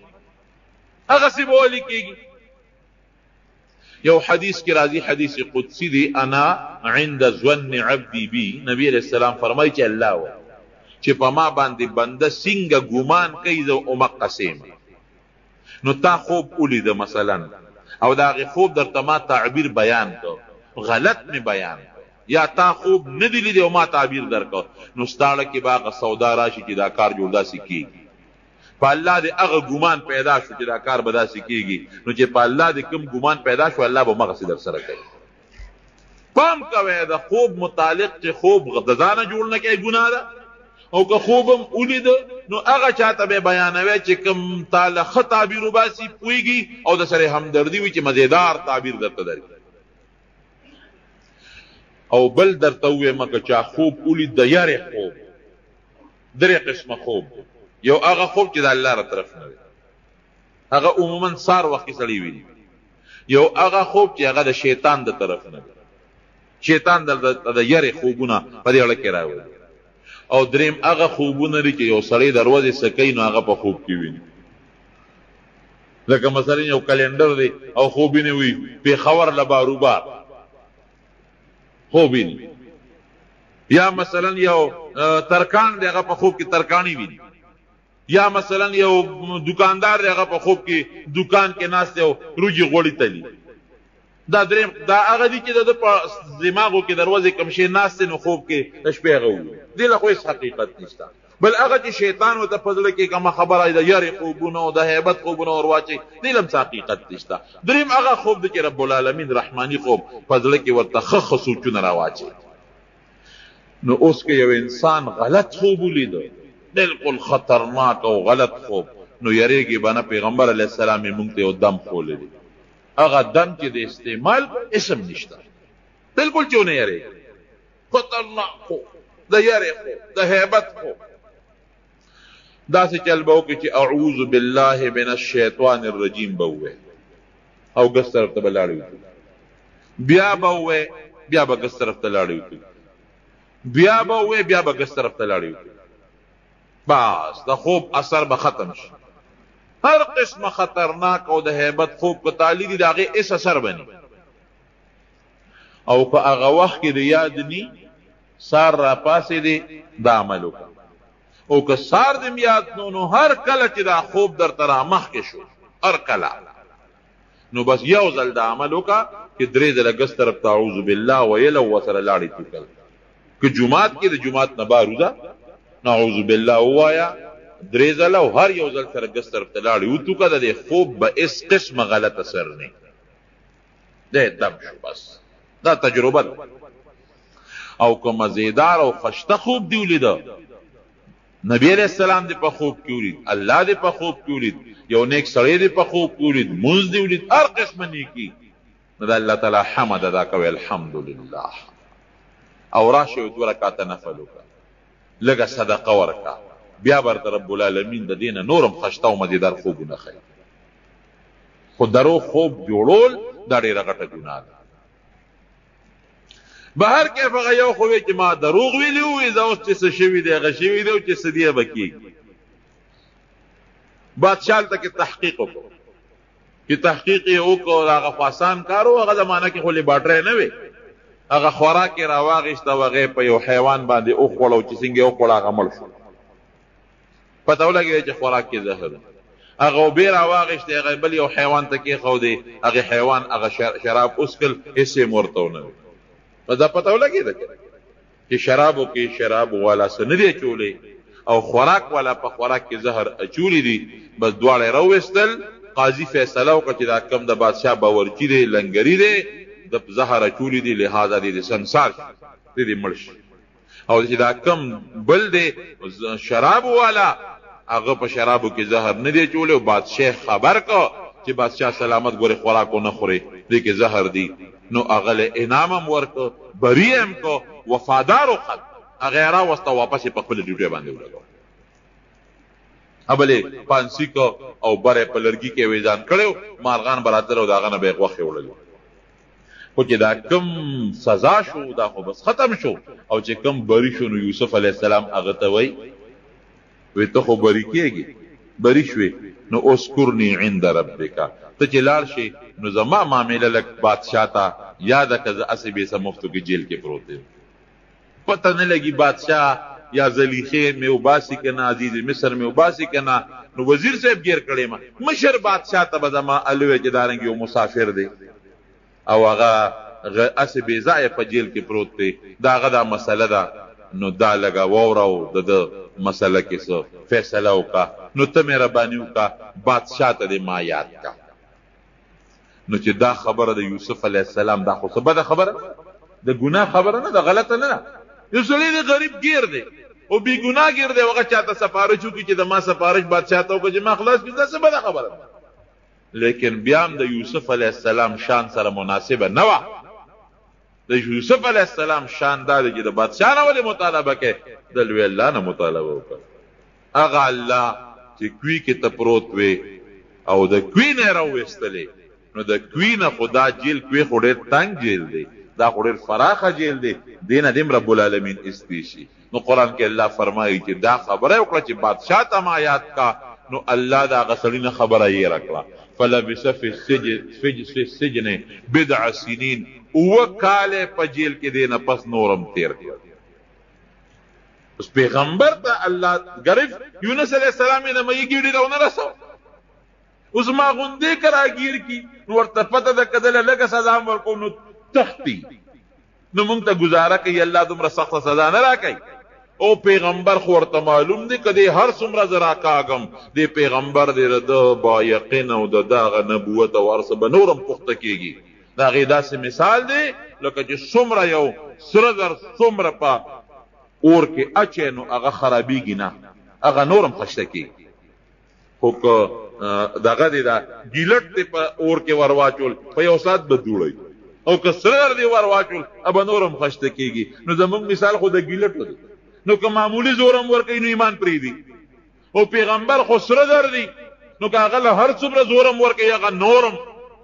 هغه سی بولی کیږي یو حدیث کی راضی حدیث قدسی دی انا عند ظن عبدی بی نبی علیہ السلام فرمائی چې الله و چې په ما باندې بنده څنګه ګمان کوي زه امقسم نو تا خوب ولید مثلا او دا خوب درته ما تعبیر بیان کو غلط می بیان یا تا خوب نه دی لید او ما تعبیر درکو نو ستاړه کې باغ سودا راشي چې دا کار جوړ داسي کیږي په الله دې هغه ګمان پیدا شو چې دا کار به داسې کېږي نو چې په الله دې کوم ګمان پیدا شو الله به مغسې در سره کوي پام کوئ د خوب متعلق چې خوب د ځانه جوړ نه کوي ګناه ده او که خوب هم ولیده نو هغه چاته به بیانوي چې کوم تاله ښه تعبیر وباسي پوهېږي او د سره همدردي وي چې مزېدار تعبیر درته درکړي او بل درته ووایم که چا خوب ولید د یارې خوب درې قسمه خوب یو هغه خوب چې د الله را طرف نه دی هغه عموما سار وخت کې سړی ویني یو هغه خوب چې هغه د شیطان د طرف نه دی شیطان د یارې خوبونه په دې اړه کې راوړي او دریم هغه خوبونه لري چې یو سړی دروازې سکی نو هغه په خوب کې ویني لکه مثلا یو کلندر دی او خوب یې وي پېښور له باروبار خوب ویني یا مثلا یو ترکان دی هغه په خوب کې ترکانی ویني یا مثلا یو دکاندار دی هغه په خوب کې دکان کې ناست یو روجي غوړي تلی دا دریم دا هغه دي چې د په دماغو کې دروازې کم شي ناست نو خوب کې شپې غو دي له خو هیڅ حقیقت نشته بل هغه چې شیطان وته فضل کې کوم خبره ده یاري خوبونه او د هیبت خوبونه اور واچي دي لم حقیقت نشته دریم هغه خوب د چې رب العالمین رحماني خوب فضل کې ورته خخ سوچونه راواچي نو اوس کې یو انسان غلط خوب ولید بالکل خطرناک او غلط خوب نو یریږي بنا پیغمبر علیه السلام مونږ ته یو دم خوللی هغه دم چې د استعمال اسم نشته بالکل چونه یری خطرناک خو د یری خو د هیبت خو داسې چل به وکړي چې اعوذ بالله من الشیطان الرجیم به ووایي او ګس طرف ته به لاړې وکړي بیا به ووایي بیا به ګس طرف ته لاړې وکړي بیا به ووایي بیا به ګس طرف ته لاړې وکړي بس د خوب اثر به ختم شي هر قسم خطرناک او د هیبت خوب کو تعالی دی داغه اس اثر بني او په هغه وخت کې د یاد ني سار را پاسې دی دا عمل وکړه او که سار دې یاد نو هر کله چې دا خوب در تر مخ کې شو هر کله نو بس یو ځل دا عمل وکړه چې درې ځله ګس طرف تعوذ بالله ویل او وسره لاړې توکل که جمعات کې د جمعات نه باروزه نعوذ بالله وایا درې ځله او هر یو ځل سره ګس طرف ته لاړې وتوکه د خوب به اس قسم غلط اثر نه ده دم شو بس دا تجربه ده او که مزیدار او خشته خوب دی ولید نبی علیہ السلام دی په خوب کې ولید الله دی په خوب کې ولید یو نیک سړی دی په خوب کې ولید منځ دی ولید هر قسمه نیکی نو الله تعالی حمد ادا کوي الحمدلله او راشه دو رکعات نفل وکړه لګه صدقه ورکړه بیا برته رب العالمین د دینه نورم خشته او مزیدار خوبونه خي خو درو خوب جوړول دا ډیره غټه ګناه ده بهر کې هغه یو خو چې ما دروغ ویلی وې دا اوس چې څه شوي دی هغه شوي دی او چې څه دی به کېږي بادشاه ته کې تحقیق وکړو چې تحقیق یې وکړو هغه خو آسان کار و هغه زمانه کې خو لیبارټرۍ نه وې هغه خوراک یې راواغېسته هغه په یو حیوان باندې وخوړه او چې څنګه یې وخوړه هغه مړ شو پته ولګېده چې خوراک کې زهر دی هغه اوبې راواغېستې هغه بل یو حیوان ته کېښودې هغه حیوان هغه شراب وڅښل هېڅ یې ورته ونه وي دا پته ولګېده چې شرابو کې شراب والا څه نه دی اچولی او خوراک والا په خوراک کې زهر اچولی دي بس دواړه یې راوویستل قاضي فیصله وکړه چې دا کم د بادشاه باورچي دی لنګري دی د زهر اچولی دي لہذا دی سنسار شي دی مړ شي او چې دا کم بل دی شراب والا هغه په شرابو کې زهر نه دی اچولی او بادشاه خبر کو چې بادشاه سلامت ګورې خوراکو نه خوري دی کې زهر دی نو اغله انعامم ورکو بریم کو وفادارو خد اغیرا وستا واپس په خپل ډیوټي باندې ولګو ابله پانسی کو او بره په لرګي کې ویزان کړو مارغان براتر او داغه نه به غوخه ولګو خو چې دا کم سزا شو دا خو بس ختم شو او چې کم بری شو نو یوسف علی السلام هغه ته وی ته خو بری کېږي بری شوي نو اسکرنی عند ربک ته چې لاړ شي نو زما معامله لک بادشاہ تا یاد کړه اسبه سم مفتو کې جیل کې پروت دی پته نه لګي بادشاہ یا زلیخه مې وباسي کنه عزیز مصر مې وباسي کنه نو وزیر صاحب گیر کړي ما مشر بادشاہ ته زما الوی جدارنګ یو مسافر دی او هغه اسبه ځای په جیل کې پروت دی دا غدا مسله ده نو دا لګا وورو د مسله کې څه فیصله وکا نو ته مې ربانی وکا بادشاہ ته ما یاد کا نو چې دا خبره د یوسف علی السلام دا خو څه بده خبره د ګناه خبره نه د غلطه نه یو سړی د غریب گیر دی او بی ګناه گیر دی هغه چاته سفارش وکړي چې د ما سفارش بادشاہ ته وکړي چې ما خلاص کړي دا څه بده خبره لیکن بیا هم د یوسف علی السلام شان سره مناسبه نه وه د یوسف علی السلام شان دا دی چې د بادشاہ نه ولې مطالبه کوي د لوی الله نه مطالبه وکړه هغه الله چې کوي کې ته پروت وي او د کوي نه راویستلې نو د کوي نه خدا جیل کوي خو ډېر تنګ جیل دی دا خو ډېر فراخه جیل دی دینه دیم رب العالمین استیشي نو قرآن کې الله فرمایي چې دا خبره وکړه چې بادشاہ ته ما یاد کا نو الله دا غسړي نه خبره یې راکړه فلبث فی السجن بضع سنین وکاله په جیل کې دینه پس نورم تیر کړ اوس پیغمبر ته الله غریب یونس علیہ السلام نه مې ګیډي راونه رسو اوس ما غوندې کراګیر کی نو ورته پته د کدل لګه سزا ورکو نو تختی نو مونږ ته گزاره کوي الله دومره سخت سزا نه راکړي او پیغمبر خو ورته معلوم دی کدی هر څومره زرا کاغم دی پیغمبر دی رده با یقین او د داغه نبوت او ارسه به نورم پخته کیږي دا غیدا سه مثال دی لکه چې څومره یو سره در څومره په اور کې اچې نو هغه خرابېږي نه هغه نورم خشته کیږي خو دغه دی دا ګیلټ دی په اور کې ورواچول په یو ساعت به دوړی او که سره دی ورواچول ابه نورم خشته کېږي. نو زمونږ مثال خو د ګیلټو دی. نو که معمولی زورم ورکوي نو ایمان پرېږدي. او پیغمبر خو سره در دی نو که هغه له هر څومره زورم ورکوي هغه نورم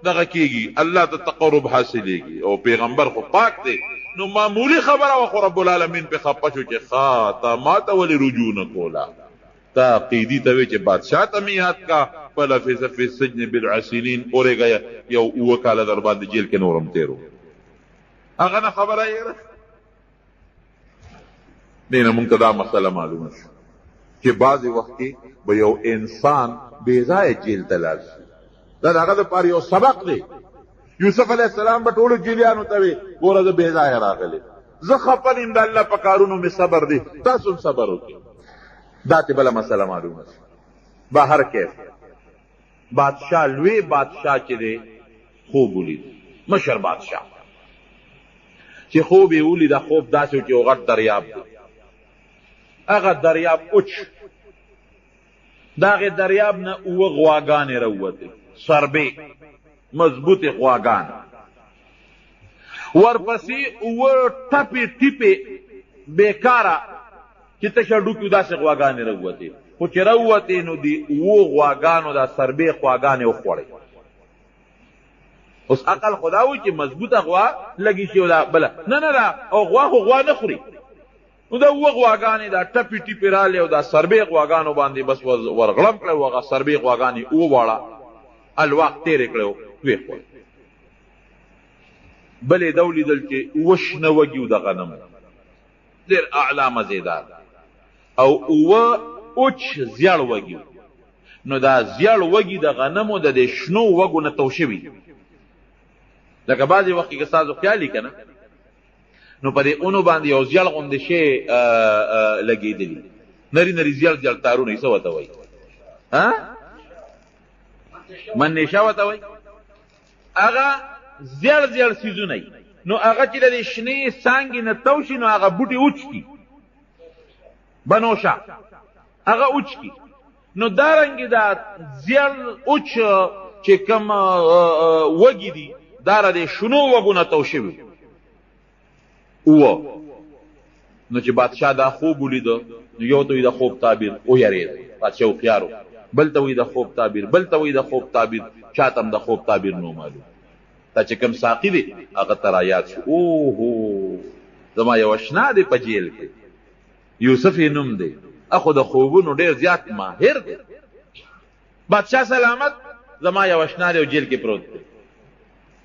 دغه کېږي، الله ته تقرب حاصلېږي. او پیغمبر خو پاک دی. نو معمولی خبره وه خو رب العالمین پې خفه شو چې ښه تا ما ته ولې رجوع نه کوله، تا قیدي ته وی چې بادشاه ته مې یاد کا فلبث فی السجن بضع سنین اورېږه یو 7 کاله در باندې جیل کې نورم تېرو. هغه نه خبره یې دې نه مونږ ته دا مسله معلومه شو چې بعضې وخت کې به یو انسان بې ځایه جیل ته لاړ شي. دا د هغه دپاره یو سبق دی. یوسف علیه السلام به ټولو جیلیانو ته وی ګوره زه بې ځایه راغلی، زه خفه نیم د الله په کارونو مې صبر دی، تاسو هم صبر وکړئ. دا ته بله مسله معلومه شي. بهر کیف بادشاه لوی بادشاه چې دی خوب ولید، مشر بادشاه چې خوب یې ولیده، خوب داسې و چې یو غټ دریاب دی. هغه دریاب اوچ، د هغې دریاب نه 7 غواګانې راووتې، سربې مضبوطې غواګانې، ورپسې 7 ټپې ټیپې بېکاره چې تشه ډوکي داسې غواګانې راووتې. خو چې راووتې نو د 7 غواګانو دا سربې غواګانې وخوړې. اوس عقل خو دا وایي چې مضبوطه غوا لګي شي او دا بله نه دا او غوا خو غوا نه خوري. نو دا 7 غواګانې دا ټپې ټیپې رالې او دا سربې غواګانو باندې بس ورغړم کړی و. هغه سربې غواګانې وواړه، الواق تېرې کړی و، ویې خوړې. بل یې دا ولیدل چې 7 شنه وږي و د غنمو، ډېر اعلی مزېدار، او 7 اوچ زیړ وږي. نو دا زیړ وږي د غنمو د دې شنو وږو نه تو شوي. لکه بعضې وخت کې که ستاسو خیال یې که نه نو په دې اونو باندې یو زیړ غوندې شی لګېدلي، نري نري زیړ تارونه یې څه ورته وایي؟ منېشه ورته وایي. هغه زیړ څیزونه یي. نو هغه چې د دې شنې څانګې نه تو شي نو هغه بوټي اوچکي، بنوشه هغه اوچکي. نو دارنګې دا زیړ اوچ چې کوم وږي دي دا د شنو وږو نه تو شوي نو چې بادشاه دا خوب ولیده نو یو ته وي د خوب تعبیر ویرېد، بادشاه هوښیار و، بل ته وي د خوب تعبیر، بل ته وي د خوب تعبیر، چاته هم د خوب تعبیر نو معلوم. دا چې کوم ساقي دی هغه ته رایاد شو، اوهو زما یو اشنا دی په جیل کې، یوسف یې نوم دی، اخو د خوبونو ډېر زیات ماهر دی. بادشاه سلامت، زما یو اشنا دی او جیل کې پروت دی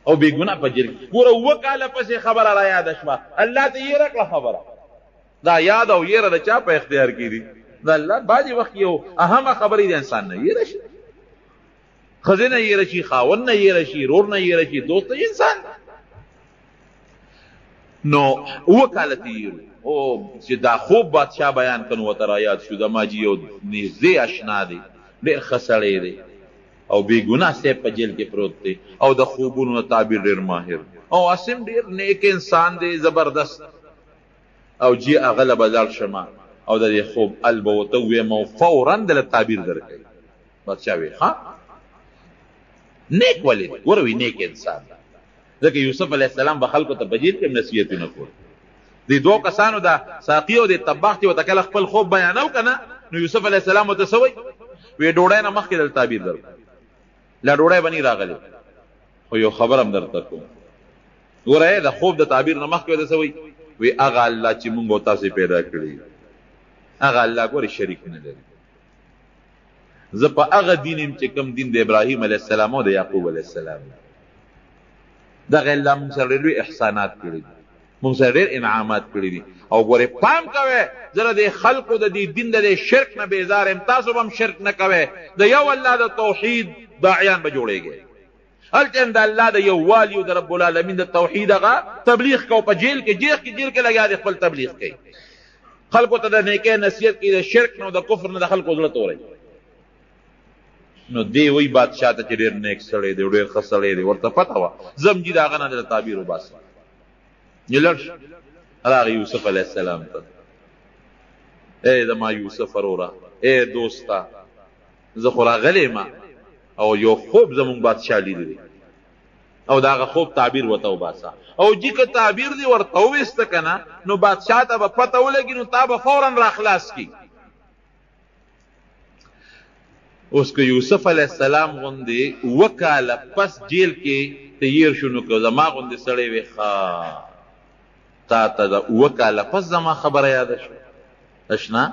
او بېګناه په جیل کې. پوره 7 کاله پسې خبره را یاده شوه، الله ته یې راکړه خبره. دا یاد او یېره د چا په اختیار کې دي؟ د الله. بعضې وخت یو اهمه خبرې د انسان نه یېره شي، ښځې نه یېره شي، خاوند نه یېره شي، رور نه یېره شي، دوست انسان. نو 7 کاله تېرو او چې دا خوب بادشاه بیان کړ نو ورته را یاد شو د ماجي یو نږدې اشنا دی، ډېر ښه سړی دی او بېګناه صاحب په جیل کې پروت دی او د خوبونو تعبیر ډېر ماهر او اسیم ډېر نیک انسان دی، زبردست. او جی هغه له به لاړ شمه او د دې خوب ال به ورته ووایم او فورا دله تعبیر درکوي. بادشاه وی ها نیک ولې دی؟ ګوره وی نیک انسان دی، ځکه یوسف علیه السلام به خلکو ته په جیل کې نصیحتونه کول. دې 2 کسانو دا ساقي او د طباخ چې ورته کله خپل خوب بیانو که نه نو یوسف علیه السلام ورته څه وایي؟ وی ډوډۍ نه مخکې دله تعبیر درکړه، لا ډوډۍ به نه راغلی. خو یو خبر هم درته کوم، ګوره د خوب د تعبیر نه مخکې ورته څه وایي؟ وی هغه الله چې مونږ او تاسې پیدا کړي هغه الله ګورې شریک نه لري. زه په هغه دین یم چې کوم دین د ابراهیم علیه السلام او د یعقوب علیه السلام، دغه الله مونږ سره ډېر لوی احسانات کړي دي، مونږ سره ډېر انعامات کړي دي. او ګورې پام کوئ زه د خلکو د دې دین د شرک نه بیزار یم، تاسو به هم شرک نه کوئ، د یو الله د توحید داعیان به جوړېږئ. هلته هم د الله د یووالي او د رب العالمین د توحید هغه تبلیغ کو په جیل کې، جیل کې لګیا دی خپل تبلیغ کوي، خلکو ته د نیکۍ نصیحت کوي، د شرک نه او د کفر نه د خلکو زړه تورئ. نو دی وی بادشاه ته چې ډېر نیک سړی دی، ډېر ښه سړی دی، ورته پته وه زم جي د هغه نه د تعبیر وباسم. یې لړ شو راغی یوسف علیه السلام ته، ای زما یوسف وروره، ای دوسته، زه خو راغلی ما او یو خوب زمونږ بادشاه لیدلی او دا هغه خوب تعبیر ورته وباسه او جی که تعبیر دی ورته وویسته که نه نو بادشاه ته به پته ولګي نو تا به فورا را خلاص کي اوس که یوسف علیه السلام غوندې 2 کاله پس جیل کې تیر شو نو که زما غوندې سړی وي تا ته د 2 کاله پس زما خبره یاده شو اشنا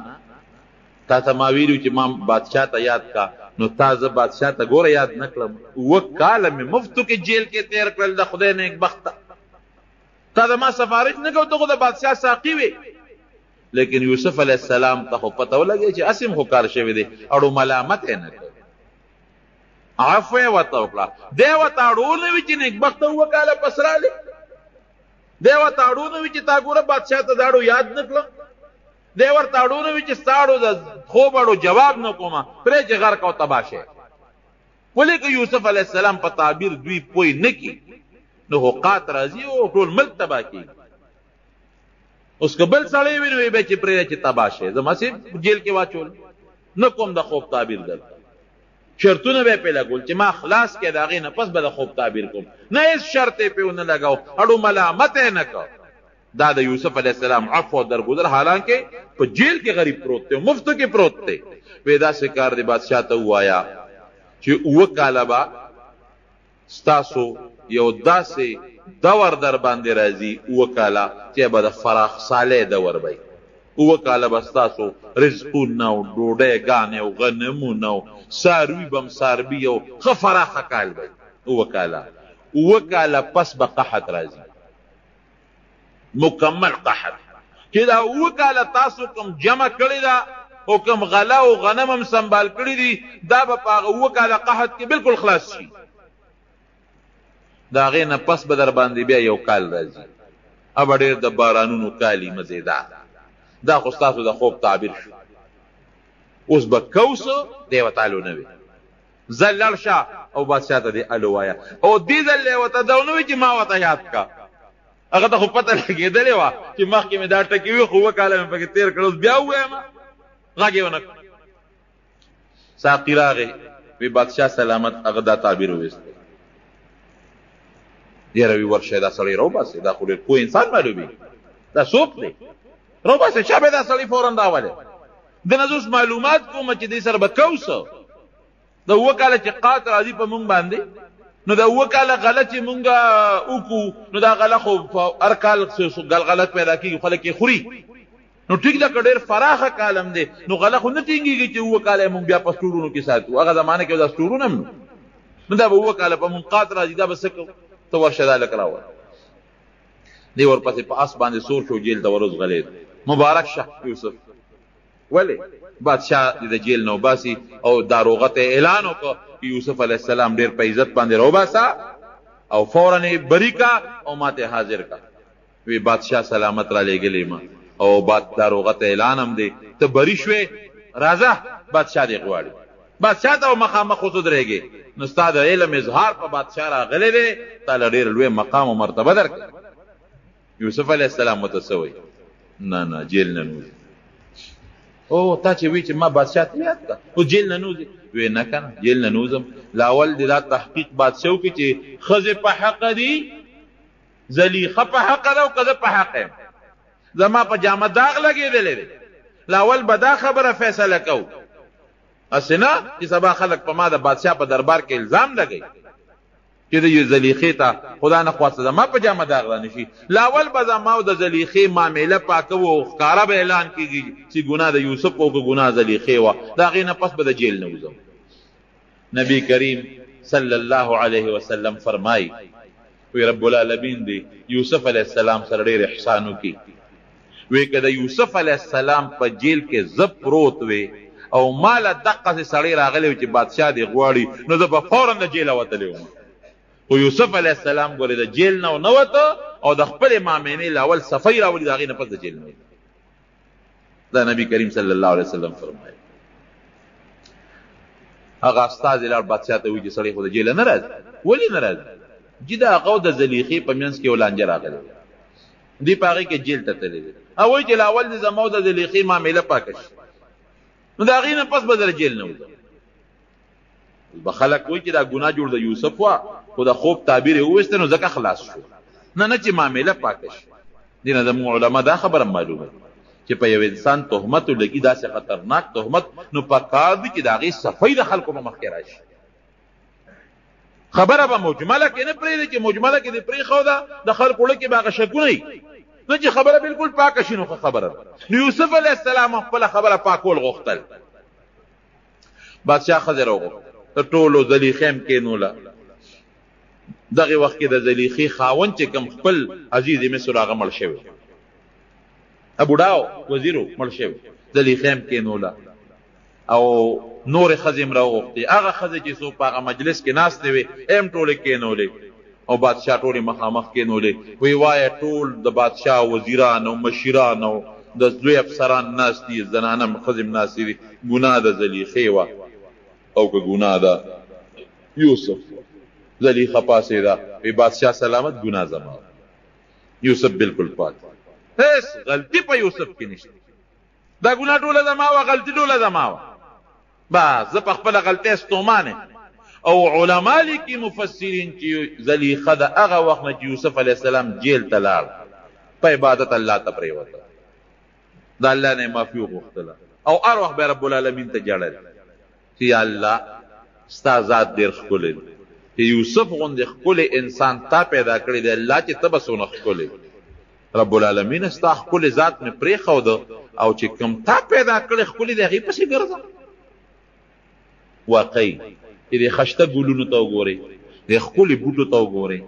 تا ته ما ویلو چې ما بادشاه ته یاد کا نو تا زه بادشاه ته ګوره یاد نه کړم 2 کاله مې مفتو کې جیل کې تیر کړل د خدای نیک بخته تا د ما سفارش نه کوو ته خو د بادشاه ساقي وې لیکن یوسف علیه السلام ته خو پته ولګی چې اسیم خو کار شوی دی اړو ملامت یې نه کړ عفو یې ورته وکړه دی ورته اړو نه وي چې نیک بخته 2 کاله پس رالی دی ورته اړو نه وي چې تا ګوره بادشاه ته دا اړو یاد نه کړم دی ورته اړو نه وي چې ستا اړو د خوب اړو جواب نه کومه پرې چې غرق او تباه شي ولې که یوسف علیه السلام په تعبیر دوی پوی نه کي نو حقات راځي او ټول ملک تباه کېږي اوس که بل سړی وي نو یې به چې پرېږده چې تباه شي زه مسې جیل کې واچول نه کوم د خوب تعبیر دلته شرطونه به یې پې لګول چې ما خلاص کړې د هغې نه پس به د خوب تعبیر کوم نه هېڅ شرط یې پې ونه لګاو اړو ملامت یې نه کړ دا د یوسف علیه السلام عفو درگذر حالانکه په جیل کې غریب پروت دی مفتو کې پروت دی وی داسې کار دی بادشاه ته ووایا چې 2 کاله به ستاسو یو داسې دور در باندې راځي 2 کاله چې به د فراخ صالح دور وي 2 کاله به ستاسو رزقونه او ډوډۍ او غنمونه او څاروي به هم څاروي او ښه فراخه کال وي 2 کاله پس به قحط راځي مکمل قحط چې دا 2 کاله تاسو کوم جمع کړی دا او کوم غله او غنم هم سنبال کړي دي دا به په هغه 2 کاله قحط کې بالکل خلاص شي د هغې نه پس به در باندې بیا یو کال راځي ابه ډېر د بارانونو کالي مزېدار دا خو ستاسو د خوب تعبیر شو اوس به کوسو دی ورته الو نه وي زه لړ شه او بادشاه ته دې الو وایه او دې ځل یې ورته دا ونه وي چې ما ورته یاد کا هغه ته خو پته لګېدلې وه چې مخکې مې دا ټکي وي خو 2 کاله مې پکې تېر کړه اوس بیا ووایم غږ یې ونه کړ ساقي راغی وی بادشاه سلامت هغه دا تعبیر وویست یاره وی ورشه دا سړی راوباسئ دا خو ډېر پوه انسان معلومېږي دا څوک دی راوباسئ چا به دا سړی فورا راولې د نه زه اوس معلومات کوم چې دې سره به کوسه د 2 کاله چې قات راځي په مونږ باندې نو دا 2 کاله غله چې مونږ وکړو نو دا غله خو هر کال غلغلت پیدا کېږي خلک یې خوري نو ټیک ده که ډېر فراخه کالم دی نو غله خو نه ټینګېږي چې 2 کاله یې مونږ بیا په سټورونو کې ساتو هغه زمانه کې دا سټورونه هم نو دا به 2 کاله په مونږ قات راځي دا به څه کوو ته ورشه دا لک راوړه دی ورپسې په اس باندې سور شو جیل ته ورځ غلید مبارک شه یوسف ولې بادشاه د جیل نه وباسي او داروغه ته اعلان وکړ یوسف علیه السلام ډېر په عزت باندې راوباسه او فورا یې بری کا او ماته حاضر کا وی بادشاه سلامت را لېږلی ما او داروغه ته اعلان هم دی ته بری شوې راځه بادشاه دې غواړي بادشاه ته مخامخ ودرېږي نو ستا د علم اظهار په بادشاه راغلی دی تا له ډېر لوی مقام او مرتبه درکړه یوسف علیه السلام ورته څه وایي نه جیل نه نوځي او تا چې وی چې ما بادشاه ته یاد کړه خو جیل نه نوځي وی نه که نه جیل نه نوځم لاول دې دا تحقیق بادشاه وکړي چې ښځې په حقه دي زلیخه په حقه ده او که زه په حقه یم زما په جامه داغ لګېدلی دی لاول به دا خبره فیصله کوو هسې نه چې سبا خلک په ما د بادشاه په دربار کې الزام لګوي چې د یو زلیخې ته خدا نه خواسته زما په جامه داغ را نشي لاول به زما او د زلیخې معامله پاکوو او ښکاره به اعلان کېږي چې ګناه د یوسف او که ګناه زلیخې وه د هغې نه پس به د جیل نه وځم نبی کریم صلی الله علیه وسلم فرمایي وی رب العالمین دی یوسف علیه السلام سره ډېر احسان وکړي وی که د یوسف علیه السلام په جیل کې زه پروت وی او ماله دقسې سړی راغلی و چې بادشاه دې غواړي نو زه به فورا د جیله وتلی وم خو یوسف علیه السلام ګورې د جیل نه نه وته او د خپلې مامینې لاول صفۍ راولي د هغې نه پس د جیل نه دا نبی کریم صلی الله علیه وسلم فرمایي هغه استازی لاړ بادشاه ته وایي چې سړی خو د جیله نه راځي ولې نه راځي چې د هغه او د زلیخې په منځ کې یو لانجه راغلی دی په هغې کې جیل ته تللی دی او وایي چې لاول د زما او د زلیخې معامله پاکه شي نو د هغې نه پس به در جیل نه وځم بخلک وایي چې دا ګناه جوړ د یوسف وا خو د خوب تعبیر یې وویسته نو ځکه خلاص شو. نه چې معامله پاکه شي. دې نه زموږ علما دا خبره معلومه چې په یو انسان تهمت ولګي داسې خطرناک تهمت نو پکار دي چې د هغې صفۍ د خلکو په مخکې راشي. خبره به مجمله کې نه پرېږدي چې مجمله کې دې پرېښوده د خلکو زړه کې به هغه شکونه وي نو چې خبره بالکل پاکه شي نو ښه خبره ده. نو یوسف علیه السلام خپله خبره پاکول غوښتل. بادشاه ښځې راوغوښتل د ټولو زلیخې هم کېنوله. دغه وخت کې د زلیخې خاوند چې کوم خپل عزیز مصر هغه مړ شوی بوډا وزیرو مړ شوی زلیخې هم کېنوله او نورې ښځې هم راوغوښتې. هغه ښځې چې څوک په هغه مجلس کې ناستې وې هم ټولې کېنولې او بادشاه ټولې مخامخ کېنولې. وی وایه ټول د بادشاه وزیران او مشیران او د لوی افسران ناست دي زنانه ښځې هم ناستې دي. ګناه د زلیخې وه او که ګناه د یوسف. زلیخه پاسېده وی بادشاه سلامت ګناه زما یوسف بالکل پاک هیڅ غلطي په یوسف کې نشته. دا ګناه ټوله زما وه غلطي ټوله زما وه بس زه په خپله غلطۍ ستومانه. او علما لیکي مفسرین چې زلیخه د هغه وخت نه چې یوسف علیه السلام جیل ته لاړ په عبادت الله ته پرېوته د الله نه معافي وغوښتله او هر وخت به رب العالمین ته ژړل چې یا الله ستا ذات ډېر ښکلی دی چې یوسف غوندې ښکلی انسان تا پیدا کړی دی الله چې ته به څونه ښکلی رب العالمین ستا ښکلی ذات مې پرېښوده او چې کوم تا پیدا کړی ښکلی دی هغې پسې ګرځه. واقعي چې د خشته ګلونو ته وګورئ د ښکلي بوټو ته وګورئ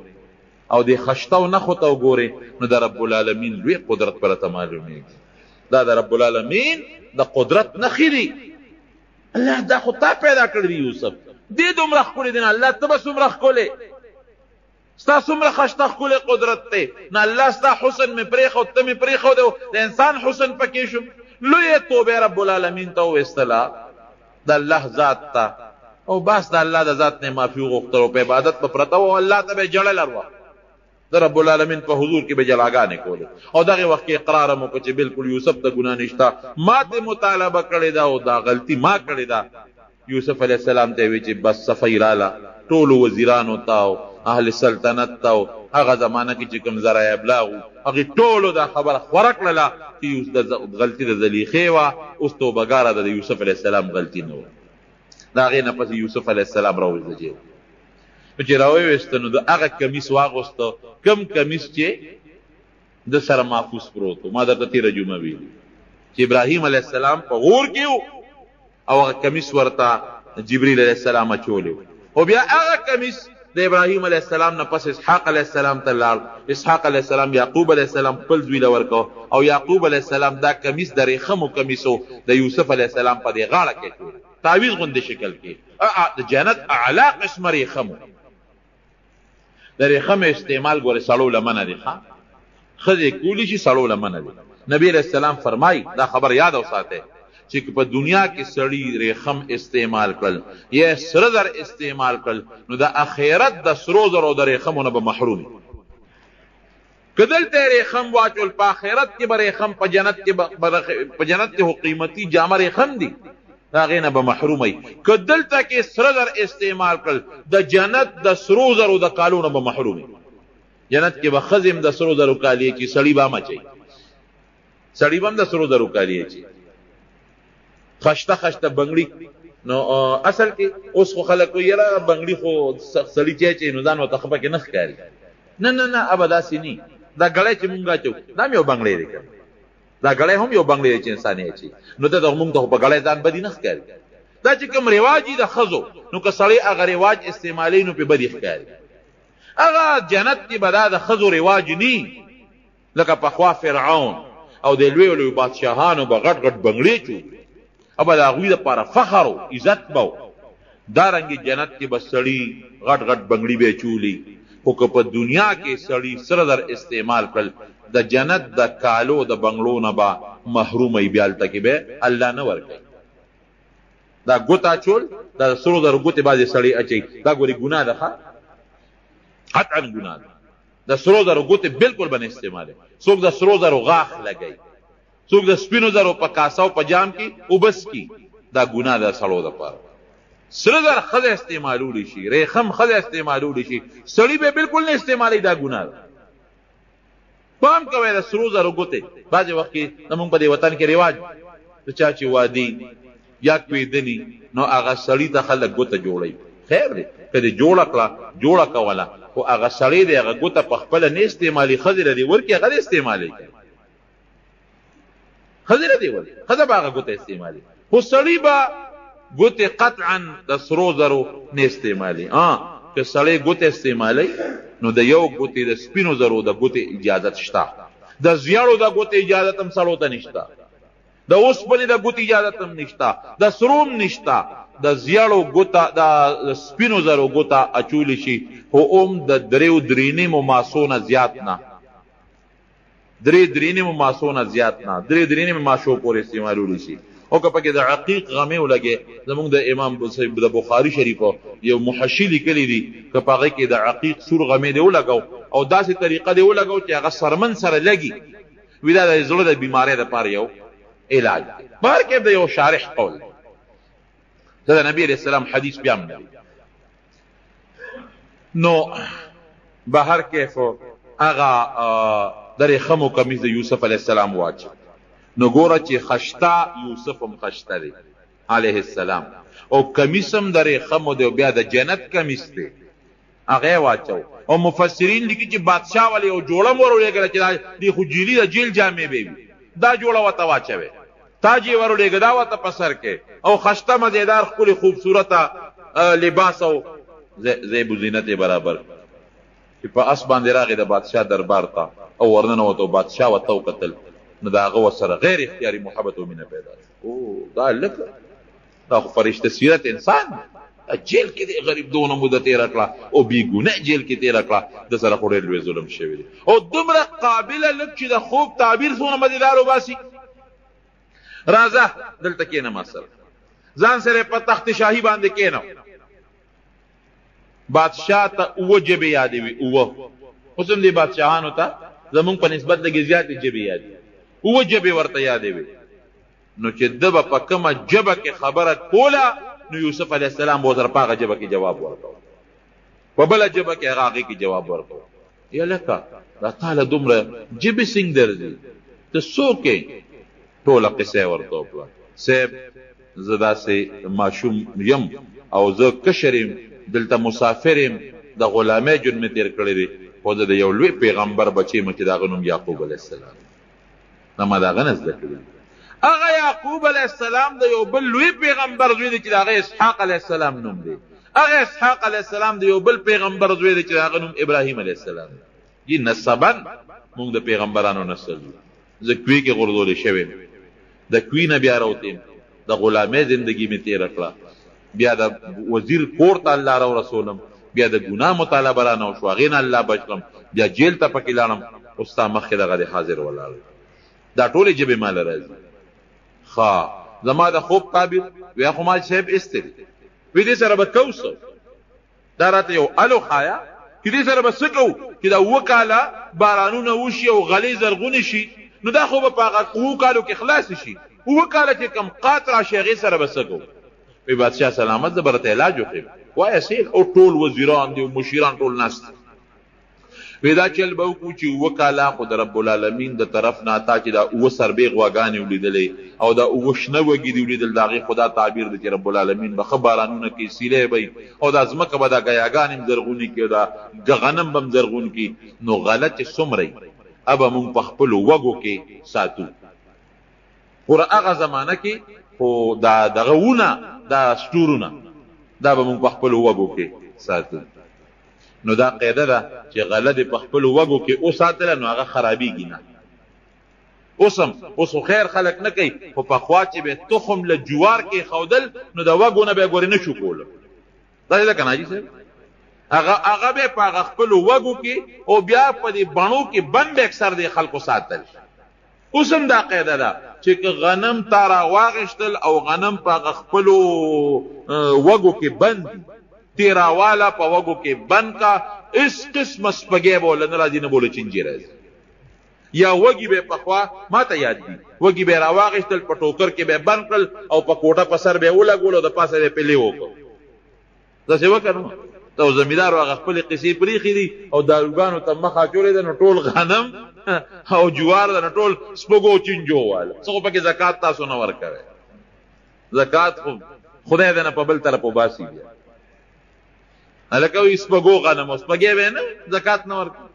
او د خشتو نښو ته وګورئ نو د رب العالمین لوی قدرت پر ته معلومیږي. دا د رب العالمین د قدرت نښې دي. الله دا خو تا پیدا کړی دی یوسف دې دومره ښکلی دی نه الله ته به څومره ښکلی ستا څومره خشته ښکلی قدرت دی نه الله ستا حسن مې پرېښود ته مې پرېښود د انسان حسن پکې شو. لویه توبه رب العالمین ته وویستله د الله ذات ته او بس د الله د ذات نه معافي وغوښتل او په عبادت په پرته و الله ته به جړل هر وخت د رب العالمین په حضور کې به جلاګانې کولې او دغه وخت کې اقرار هم وکړه چې بالکل یوسف ته ګناه نشته ما ته مطالبه کړې ده او دا غلطي ما کړې ده. یوسف علیه السلام ته وی چې بس صفۍ راله ټولو وزیرانو ته او اهل سلطنت ته او هغه زمانه کې چې کوم ذرایع ابلاغ وو هغې ټولو دا خبره خوره کړله چې غلطي د زلیخې وه اوس توبهګاره ده د یوسف علیه السلام غلطي نه وه. د هغې نه پسې یوسف علیه السلام راوویسته جیل نو چې راوویسته نو د هغه کمیس واغوسته کم کمیس چې د سره محفوظ پروت و. ما درته تېره جمعه ویلي چې ابراهیم علیه السلام په غور کې و او هغه کمیس ورته جبریل علیه السلام اچولی او بیا هغه کمیس د ابراهیم علیه السلام نه پس اسحاق علیه السلام ته لاړ. اسحاق علیه السلام یعقوب علیه السلام خپل زوی له ورکو او یعقوب علیه السلام دا کمیس د ریخمو کمیسو د یوسف علیه السلام په دې غاړه کې ټول تعویض غوندې شکل کې د جنت اعلی قسمه ریخمو. د ریخم استعمال ګورې سړو له منه دی ښځې کولی شي سړو له منه دی. نبی علیه السلام فرمایي دا خبر یاد وساتئ چې په دنیا کې سړی ریخم استعمال کړل یا سره زر استعمال کړل نو د اخرت د سرو زرو د ریخمو نه به محروم وي. که دلته ریخم واچول په اخرت کې به ریخم په جنت کې قیمتي جامه ریخم دي د هغې نه به محروم وي. که دلته کې سره زر استعمال کړل د جنت د سرو زرو د کالو نه به محروم وي. جنت کې به ښځې هم د سرو زرو کالي اچي سړي به هم اچوي سړي به هم د سرو زرو کالي اچي خشته خشته بنګړي. نو اصل کې اوس خو خلک وایي یاره بنګړي خو سړي چې اچوي نو ځان ورته ښه پکې نه ښکاري. نه نه نه ابه داسې نه. دا ګړی چې مونږ اچو دا هم یو بنګړی دی دا ګړی هم یو بنګړی دی چې انسان یې اچي نو ته مونږ ته خو په ګړی ځان بدي نه ښکاري. دا چې کوم رواج دي د ښځو نو که سړی هغه رواج استعمالوي نو پې بدي ښکاري. هغه جنت کې به دا د ښځو رواج نی لکه پخوا فرعون او د لویو لویو بادشاهانو به غټ غټ بنګړې چو او به د هغوی دپاره فخر و عزت به و. دارنګې جنت کې به سړي غټ غټ بنګړي به چولي خو که په دنیا کې سړي سره در استعمال کړل د جنت د کالو د بنګړو نه به محروموي بیا هلته کې به الله نه ورکوي. دا ګوت اچول دا سرو زرو ګوتې بعضې سړی اچوي دا ګورې ګناه ده ښه قطعا ګناه ده. د سرو زرو ګوتې بالکل به نه استعمالوي. څوک د سرو زرو غاښ لګوي څوک د سپینو زرو په کاسه او په جام کې اوبس کی دا ګناه ده سړو دپاره. سره زر خزه استعمالولی شي، ریخم خزه استعمالولی شي، سړی به بالکل نه استعمالي، دا ګناه ده. پام کوئ د سرو زرو ګوتې بعضې وخت کې زمونږ په دې وطن کې رواج د چا چې وادي یا کویدني نو هغه سړي ته خلک ګوته جوړوي. خیر دی که دې جوړه کوله خو هغه سړی دی هغه ګوته په خپله نه استعمالي، ښځې له دې ورکړي هغه دې استعمالي، ښځې له دې ورکړي ښځه به هغه ګوته استعمالي، خو سړي به ګوتې قطعا د سرو زرو نه استعمالي. که سړی ګوتې استعمالي نو د یو ګوتې د سپینو زرو د ګوتې اجازت شته، د زیړو د ګوتې اجازت هم سړو ته نشته، د اوسپنې د ګوتې اجازت هم نشته، د سرو هم نشته. د زیړو ګوته د سپینو زرو ګوته اچولی شي خو هم د دریو درېنیمو ماسو نه زیات نه، درې درېنیمو ماسو نه زیات نه، درې درېنیمو ماسو پورې استعمالولی شي. او که پکې د عقیق غمې ولګې، زمونږ د امام د بخاري شریفو یو محشي لیکلی دي که په هغې کې د عقیق سور غمې دې ولګو او داسې طریقه دې ولګو چې هغه سرمن سره لګي، وي دا د زړه د بیمارۍ دپاره یو علاج دی. بهر کې د یو شارح قول دا د نبي علیه السلام حدیث بیا هم دی. نو بهر کیف هغه د ریخمو کمیز د یوسف علیه السلام واچو، نو ګوره چې خشته یوسف هم خشته دی علیه السلام، او کمیس هم د ریخمو دی، بیا د جنت کمیس دی هغه واچو. او مفسرین لیکي چې بادشاه ولې یو جوړه م ورولېږله چې دی خو جیلي د جیل جامې به وي، دا جوړه ورته واچوې، تاج یې ورولېږه دا ورته په سر کې، او خشته مزېدار ښکلې خوبصورته لباس او زیب و زینت یې برابر چې په اس باندې راغی د بادشاه دربار ته او ورننوت او بادشاه ورته وکتل نو د هغه ورسره غیر اختیاري محبت او مینه پیدا شوه. او دا لکه دا خو فرشته سیرت انسان جیل کې دی غریب دونه موده تېره کړه او بېګناه جیل کې تېره کړه، د سره خو ډېر لوی ظلم شوی دی. او دومره قابله لږ چې د خوب تعبیر څونه مزېدار وباسي. راځه دلته کېنه ما سره، ځان سره په تخت شاهي باندې کېنه. بادشاه ته اوه جبې یادوي، اوه اوس هم دې بادشاهانو ته زمونږ په نسبت لږې زیاتې جبې یادوي، اوه جبې ورته یادوي. نو چې ده به په کومه ژبه کې خبره کوله نو یوسف علیه السلام به ورسره په هغه ژبه کې جواب ورکوه، په بله ژبه کې هغه هغې کې جواب ورکوه. یا لکه دا تاله دومره ژبې څنګ درځي، ته څوک یې؟ ټوله قصه یې ورته وکړه. صاحب زه داسې ماشوم یم او زه کشر یم، دلته مسافر یم، د غلامۍ ژوند مې تېر کړی دی، خو زه د یو لوی پیغمبر بچی یم چې د هغه نوم یعقوب علیه السلام، نه ما د هغه نه زده کړي. هغه یعقوب علیه السلام د یو بل لوی پیغمبر زوی دی چې د هغه اسحاق علیه السلام نوم دی، هغه اسحاق علیه السلام د یو بل پیغمبر زوی دی چې د هغه نوم ابراهیم علیه السلام دی. یي نسبا موږ د پیغمبرانو نسل یو. زه کوی کې غورځولی شوی یم، د کوی نه بیا راوتیم، د غلامۍ زندګي مې تېره کړه، بیا د وزیر کور ته الله را ورسولم، بیا د ګناه مطالبه رانه وشوه، هغې نه الله بچ کړم، بیا جیل ته پکې لاړم، او ستا مخکې دغه د حاضر ولاړ. دا ټولې ژبې ماله راځي. ښه زما د خوب تعبیر ویا خو ما صاحب ایستلی وی دې سره به کوو څه، دا راته یو الو ښایه چې دې سره به څه کوو چې دا اووه کاله بارانونه وشي او غلې زرغونې شي، نو دا خو به په هغه اووه کالو کې خلاص شي، اووه کاله چې کم قات راشي هغې سره به څه کوو؟ وی بادشاه سلامت زه به راته علاج وښیم. وایه سیل او ټول وزیران دي او مشیران ټول ناست وی دا چل به وکړو چې اووه کاله خو د رب العالمین د طرف نه تا چې دا اووه سربېغ غواګانې ولیدلې او دا اووه شنه وږي دي ولیدل، د هغې خو دا تعبیر دی چې رب العالمین به ښه بارانونه کوي، سیلی به او دا ځمکه به دا ګیاګانې هم زرغونې کړي او دا غنم به هم زرغون کړي. نو غله چې څومره یي ابه مونږ په خپلو وږو کې ساتو. خو هغه زمانه کې خو دا دغه ونه دا سټورونه دا به مونږ په خپلو وږو کې ساتو. نو دا قاعده ده چې غله دې په خپلو وږو کې وساتله نو هغه خرابېږي نه. اوس خو خیر خلک نه کوي، خو پخوا چې به تخم له جوار کې ښودل نو د وږو نه به یې ګورې نه شو کولی. داسې ده که نه حاجي صاحب؟ هغه به په هغه خپلو وږو کې او بیا په دې بڼو کې بند به اکثر دې خلکو ساتل. اوس هم دا قاعده ده چې که غنم تا را واغېشتل او غنم په هغه خپلو وږو کې بند تیراواله په وږو کې بند کا، اس قسمه سپږی به له نه راځي نه بوله چینجي راځي. یا وږي به پخوا ما ته یاد دي وږي به یې راواغېشتل په ټوکر کې به یې بند کړل او په کوټه په سر به یې ولګول او د پاسه به یې پلې وکړ داسې وکړه او زمیندار هغه خپلې قصې پرېښې دي او داروګانو ته مخ اچولی ده نو ټول غنم او جوار ده نو ټول سپږو چینجو واله څه خو پکې زکات تاسو نه ورکوئ زکات خو خدای دې نه په بل طرف وباسي بیا هلکه وایي سپږو غنم او سپږې به نه زکات نه ورکوي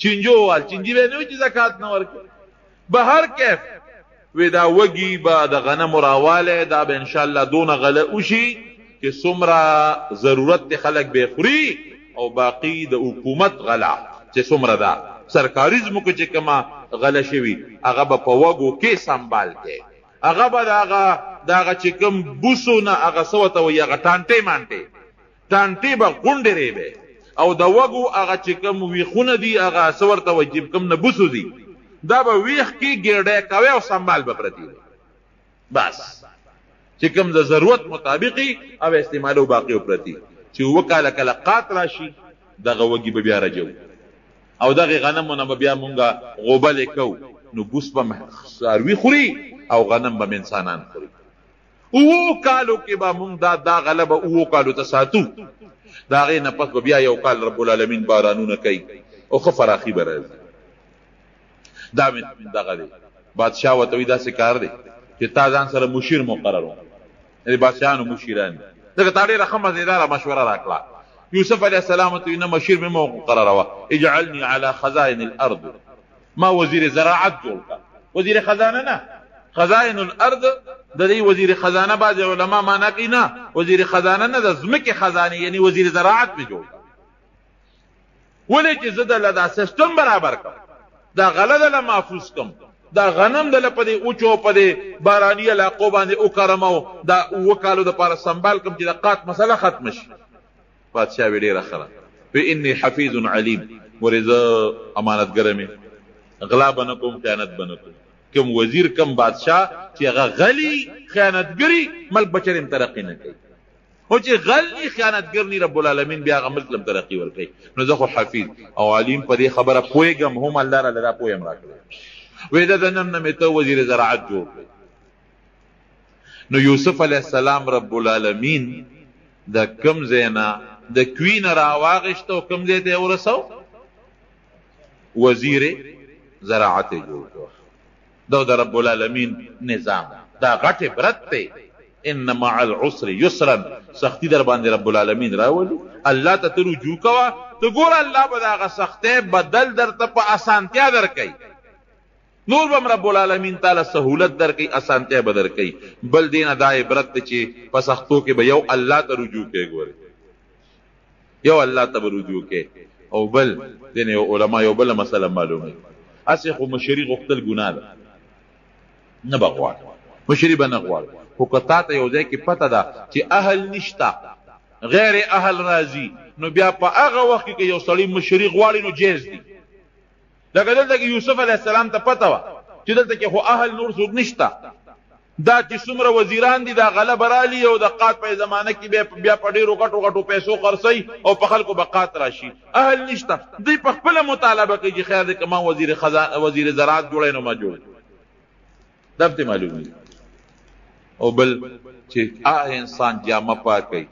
چینجو وال چینجي به نه وي چې زکات نه ورکوي به هر کیف وی دا وږي به د غنمو راوالی دا به انشاءالله دونه غله وشي چې څومره ضرورت دی خلک به خوري او باقي د حکومت غله چې څومره ده سرکاري ځمکو چې کومه غله شوي هغه به په وږو کې سنبال دی هغه به د هغه چې کوم بوسو نه هغه څه ورته وایي هغه ټانټې به غونډې به او د وږو هغه چې کوم ویښونه دي هغه څه ورته وایي چې کوم نه بوسو دي دا به ویښ کې ګېډی کوي او سنبال به پرتې دی بس چې کوم د ضرورت مطابقي او استعمالو باقي پرتې چې اووه کاله کله قات راشي دغه وږي به بیا رجو او دغه غنمو نه به بیا مونږه غوبلې کوو نو بوس به څاروي خوري او غنم به انسانان خوري اووه کالو کې به مونږ دا غله به اووه کالو ته ساتو د هغې نه پس به بیا یو کال رب العالمین بارانونه کوي او ښه فراخي به راځي دا مې دغه دی بادشاه ورته وایي داسې کار دی چې تا ځان سره مشیر مقرر و یعنې بادشاهانو مشیران ځکه تا ډېره ښه مزېداره مشوره راکړه یوسف علیه السلام ورته وایي نه مشیر مې مه مقرروه اجعلني على خزائن الارض ما وزیر زراعت جوړ کړه وزیر خزانه نه خزائن الارض د دې وزیر خزانه بعضې علما معنا کوي نه وزیر خزانه نه د ځمکې خزانې یعنی وزیر زراعت مې جوړ کړه ولې چې زه دله دا سیسټم برابر کړم دا غله دله محفوظ کم دا غنم دله په دې اوچو په دې باراني علاقو باندې وکرم او دا اووه کالو دپاره سنبال کم چې د قات مسله ختمه شي بادشاه وی ډېره ښه وی انی حفیظ علیم ورې زه امانتګره مې غلا به نه کوم خیانت به نه کوم کم وزیر کم بادشاه چې هغه غلی خیانتګري ملک به چرې ترقي نه کوي خو چې غل نی خیانتګر نی رب العالمین بیا هغه ملک لم ترقي ورکوي نو زه خو حفیظ او علیم په دې خبره پوهېږم هم الله راله دا پوهه م راکړی وی د نن نه مې ته وزیر زراعت جوړ کړی نو یوسف علیه السلام رب العالمین د کم ځای نه د کوی نه راواغېسته او کم ځای ته یې ورسو وزیر زراعت یې جوړ کړ دا د رب العالمین نظام دا غټ عبرت دی ان مع العسر یسرا سختی در باندې رب العالمین راولي الله ته رجوع کوه ته ګوره الله به د هغه سختۍ بدل درته په اسانتیا درکوي نور به رب العالمین تعالی سهولت درکوي اسانتیا به درکوي بل دې نه دا عبرت دی چې په سختو کې به یو الله ته رجوع کوي ګورې یو الله ته به رجوع کوي او بل دې علما یو بله مسله معلوموي هسې خو مشري غوښتل ګناه ده نه به غواړي مشري به نه غواړي خو که تا ته یو ځای کې پته ده چې اهل نشته غیر اهل راځي نو بیا په هغه وخت کې یو سړی مشري غواړي نو جیز دي لکه دلته کې یوسف علیه السلام ته پته وه چې دلته کې خو اهل نور څوک نشته دا چې څومره وزیران دي دا غله به رالي او د قات په زمانه کې بیا په ډېرو غټو غټو پیسو خرڅوي او په خلکو به قات راشي اهل نشته دوی په خپله مطالبه کوي چې خیر دی که ما وزیر زراعت جوړی نو ما جوړ دا به معلومېږي او بل چې انسان جامه پاکوي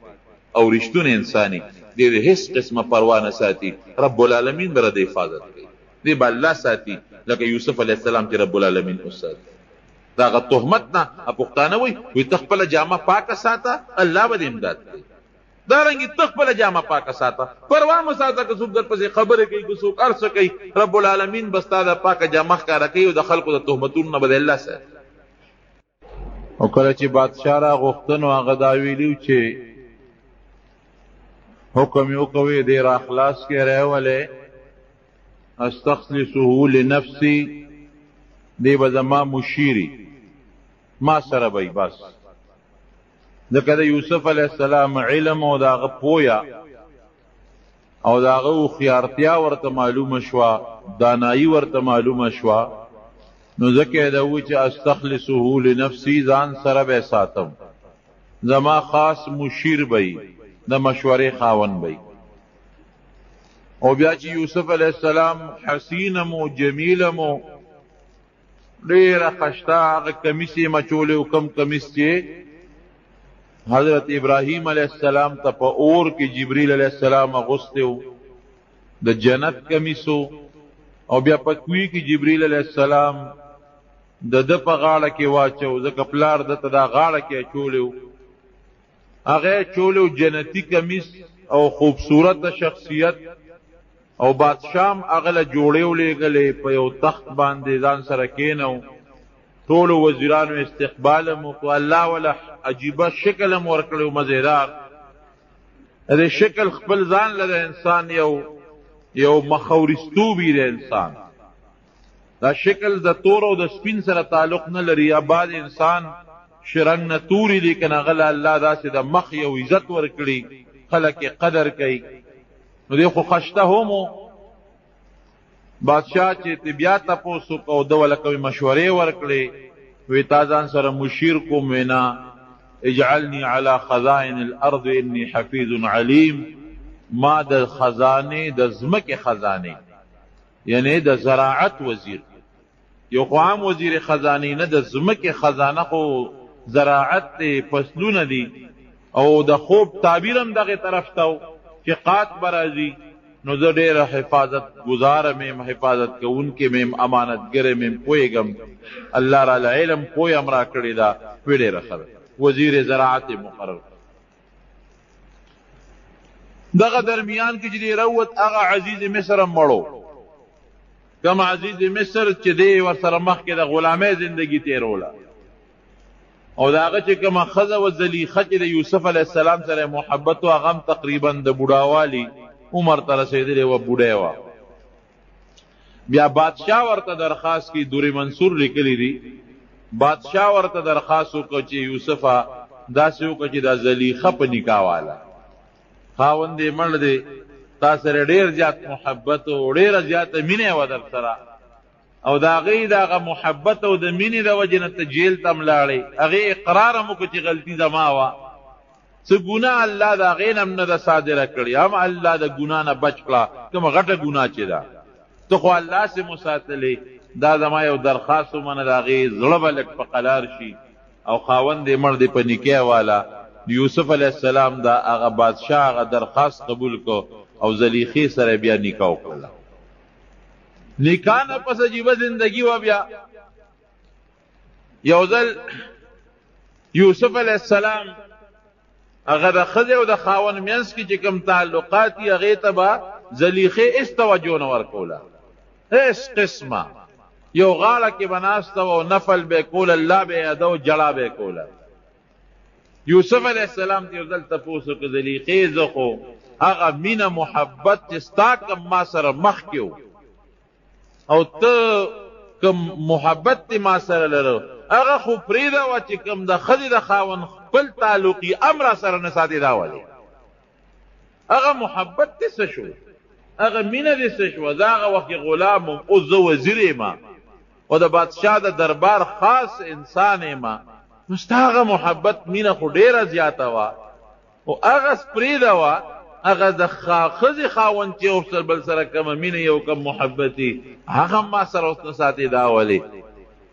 او رښتون انساني دې هیڅ قسمه پروا نه ساتي رب العالمین به د حفاظت کوي دې به الله ساتي لکه یوسف علیه السلام چې رب العالمین وساتي د هغه تهمت نه پښتانه وایي ته خپله جامه پاکه ساته الله به دې امداد کوي دارنګې ته خپله جامه پاکه ساته پروا مه ساته که څوک درپسې خبرې کوي که څوک هر څه کوي رب العالمین به ستا د پاکه جامه ښکاره کوي او د خلکو د تهمتونو نه به د الله ساتي او کله چې بادشاه را غوښته نو هغه دا ویلي چې حکم یې وکوي دې را خلاص کې راولې استخلصه لنفسي دی به زما مشیري ما سره به بس ځکه د یوسف علیه السلام علم او د هغه پویه او د هغه هوښیارتیا ورته معلومه شوه دانایي ورته معلومه شوه نو ځکه یې ده وایي چې استخلصه لنفسي ځان سره به ساتم زما خاص مشیر به د مشورې خاوند به او بیا چې یوسف علیه السلام حسینم و جمیلم و ډېره خشته هغه کمیس یې مچولی و کم کمیس چې حضرت ابراهیم علیہ السلام ته په اور کې جبرئیل علیہ السلام اغوستو د جنت کمیسو او بیا په کوی کې جبرئیل علیہ السلام د په غاړه کې واچو ځکه پلار د ته دا غاړه کې چولیو هغه چولیو جنتی کمیس او خوبصورت شخصیت او بادشاہ اغله جوړیو لګلې په یو تخت باندې ځان سره کېنو ټول وزیرانو استقبال مو کو الله ولا عجیبه شکل مو ورکړو مزیدار دې شکل خپل ځان له انسان یو مخورستوبی د انسان دا شکل د تور او د سپین سره تعلق نه لري آباد انسان شرنګ نه توري لیکن غلا الله داسې د مخ یو عزت ورکړي خلک قدر کوي نو دی خو خشته همو بادشاہ چې بیا تاسو کو دوله کوي مشورې ورکړي وی تازان سره مشیر کو مینا اجعلني على خزائن الارض اني حفيظ عليم ما د خزانه د زمکه خزانه یعنی د زراعت وزیر یو قوم وزیر خزانه نه د زمکه خزانه خو زراعت فصلونه دي او د خوب تعبیرم دغه طرف ته چې قات برازي نو زه ډېره حفاظت گزاره میم حفاظت کوونکې میم امانتګره میم پوهېږم الله را علم پوه هم را کړې ده وی ډېره ښه وزیر زراعت مقرر دغه درمیان کې چې دی روت هغه عزیز مصر هم مړو کوم عزیز مصر چې دی ورسره مخکې د غلامۍ زندگی تیروله او دا هغه چې کومه ښځه و زلیخه چې د یوسف علیه السلام سره محبت و هغه هم تقریبا د بوډاوالي عمر ته رسېدلی وه بوډۍ وه بیا بادشاه ورته درخواست کی دور منصور لیکلی دی بادشاه ورته درخواست وکړه چې یوسفه داسې وکړه چې دا زلیخه په نکاح واله خاوند یې مړ دی تا سره ډېر زیات محبت او ډېره زیاته مینه وه در سره او د هغې د هغه محبت او د مینې د وجې نه ته جیل ته هم لاړې هغې اقرار هم وکړو چې غلطي زما وه څه ګناه الله د هغې نه هم نه ده صادره کړې هم الله د ګناه نه بچ کړه کومه غټه ګناه چې ده ته خو الله سې مو ساتلې دا زما یو درخواست ومنه د هغې زړه به لږ په قلار شي او خاوند یې مړ دی په نکاح والا یوسف علیه السلام دا هغه بادشاه هغه درخواست قبول کو او زلیخې سره بیا نکاح وکړله نکاح نه پس عجیبه زندگی و بیا یو ځل یوسف علیه السلام هغه د ښځې او د خاوند منځ کې چې کوم تعلقات یې هغې ته به زلیخې هېڅ توجه نه ورکوله هېڅ قسمه یو غاړه کې به ناسته وه او نفل به یې کول الله به یې یاده او جړه به یې کوله یوسف علیه السلام ته یو ځل تپوس وکړه زلیخې زه خو هغه مینه محبت چې ستا کم ما سره مخکې و او ته کم محبت تی ما سره لرو هغه خو پرېږده وه چې کم د ښځې د خاوند خپل تعلقي امر سره نه ساتې دا ولې هغه محبت دې څه شو هغه مینه دې څه شوه زه هغه وخت غلام وم اوس زه وزیر یم او د بادشاه د دربار خاص انسان یم نو ستا هغه محبت مینه خو ډېره زیاته وه او هغه پرېږده وه هغه د ښځې خاوند چې اوس بل سره کومه مینه یو کم محبتي هغه ما سره اوس نه ساتې دا ولې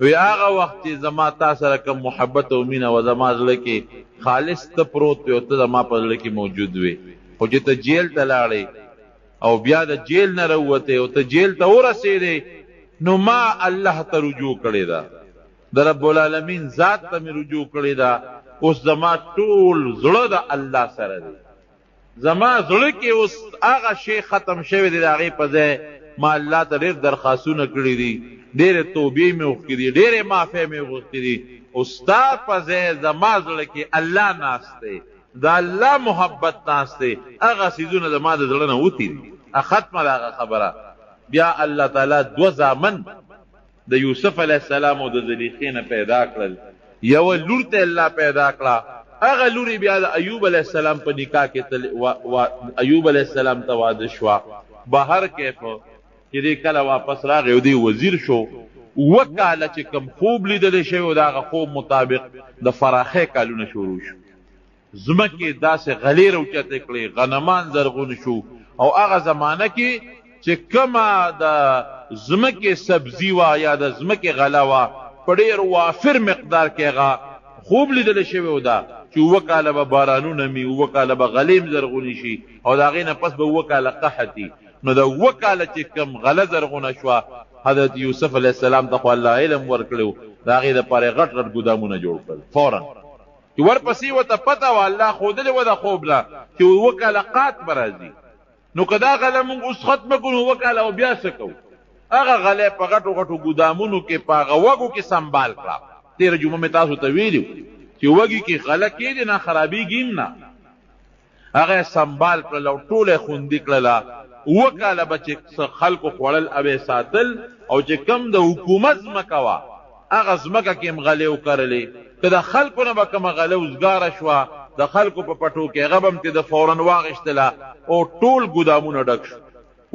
وی هغه وخت چې زما تا سره کوم محبت او مینه و زما زړه کې خالص ته پروت وی او ته زما په زړه کې موجود وی خو چې ته جیل ته لاړې او بیا د جیل نه راووتې او ته جیل ته ورسېدې نو ما الله ته رجوع کړې ده د رب العالمین ذات ته مې رجوع کړې ده اوس زما ټول زړه د الله سره دی زما زړه کې اوس هغه شی ختم شوی دی د هغې په ځای ما الله ته ډېر درخواستونه کړي دي ډېرې توبې مې وغوښتې دي ډېرې معافۍ مې وغوښتې دي او ستا په ځای زما زړه کې الله ناست دی د الله محبت ناست دی هغه څیزونه زما د زړه نه وتي دي ختمه ده هغه خبره بیا الله تعالی دوه زامن د یوسف علیه السلام او د زلیخې نه پیدا کړل یوه لور ته الله پیدا کړه هغه لوري بیا د ایوب علیه السلام په نکاح کې ایوب علیه السلام ته واده شوه بهر کیفه چې دی کله واپس راغی او دی وزیر شو اووه کاله چې کوم خوب لیدلی شوی و د هغه خوب مطابق د فراخۍ کالونه شروع شو ځمکې داسې غلې راوچتې کړې غنمان زرغون شو او هغه زمانه کې چې کومه د ځمکې سبزي وه یا د ځمکې غله وه په ډېر وافر مقدار کې هغه خوب لیدلی شوی و ده چې 7 کاله به بارانونه می 7 کاله به غلیم زرغونی شي او د هغې نه پس به 7 کاله قحطي نو د 7 کاله چې کم غله زرغونه شوه حضرت یوسف علیه السلام ته خو الله علم ورکړی د هغې دپاره غټ غټ ګودامونه جوړ کړل فورا چې ورپسې ورته پته وه الله ښودلې وه د خوب نه چې 7 کاله قات به راځي نو که دا غله مونږ اوس ختمه کړو 7 کاله او بیا څه کوو هغه غلی په غټو غټو ګودامونو کې په هغه وږو کې سنبال کړه تېره جمعه مې تاسو ته ویلي چې وږي کې غله کېږي نه خرابېږي هم نه هغه یې سنبال کړل او ټوله یې خوندي کړله 7 کاله به چې خلکو خوړل او یې ساتل او چې کم د حکومت ځمکه وه هغه ځمکه کې هم غلې وکرلې که د خلکو نه به کومه غله وزګاره شوه د خلکو په پټو کې هغه به هم د فورا واغېشتله او ټول ګودامونه ډک شو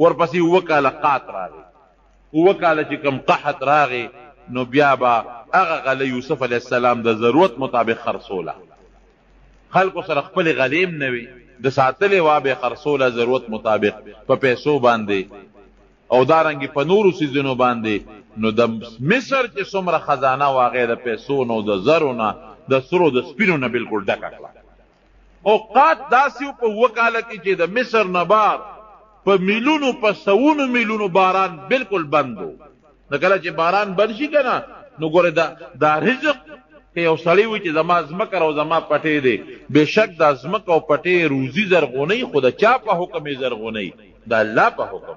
ورپسې 7 کاله قات راغی 7 کاله چې کوم قحط راغی نو بیا به هغه غله یوسف علیه السلام د ضرورت مطابق خرڅوله خلکو سره خپلې غلې هم نه وي د ساتلې وا به خرڅوله ضرورت مطابق په پیسو باندې او دارنګې په نورو څیزونو باندې نو د مصر چې څومره خزانه وه هغې د پیسو نو د زرو نه د سرو د سپینو نه بلکل ډکه کړه او قات داسې و په 7 کاله کې چې د مصر نه بار په میلونو په سوونو میلونو باران بلکل بند و نو کله چې باران بند شي که نه نو ګوره دا رزق که یو سړی وي چې زما ځمکه او زما پټې دی بېشک دا ځمکه او پټې روزي زرغونی خو د چا په حکم یې زرغونی د الله په حکم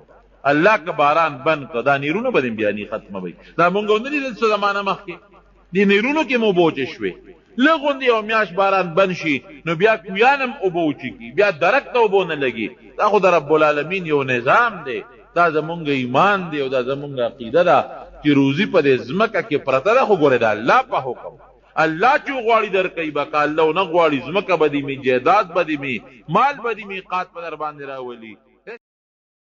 الله که باران بند که دا نیرونه به بیا نی ختمه وي دا مونږ نه لیدل څه زمانه مخکې دې نیرونو کې مو بوچې شوې لږ غوندې یو میاشت باران بند شي نو بیا کویان هم اوبه وچېږي بیا درک ته اوبه نه لګي دا خو د رب العالمین یو نظام دی دا زمونږ ایمان دی او دا زمونږ عقیده ده چې روزي په دې ځمکه کې پرته ده خو ګورې د الله په حکم الله چې غواړي درکوي به که الله ونه غواړي ځمکه به دې مي جایداد به دې مي مال به دې مي قات په در باندې راولي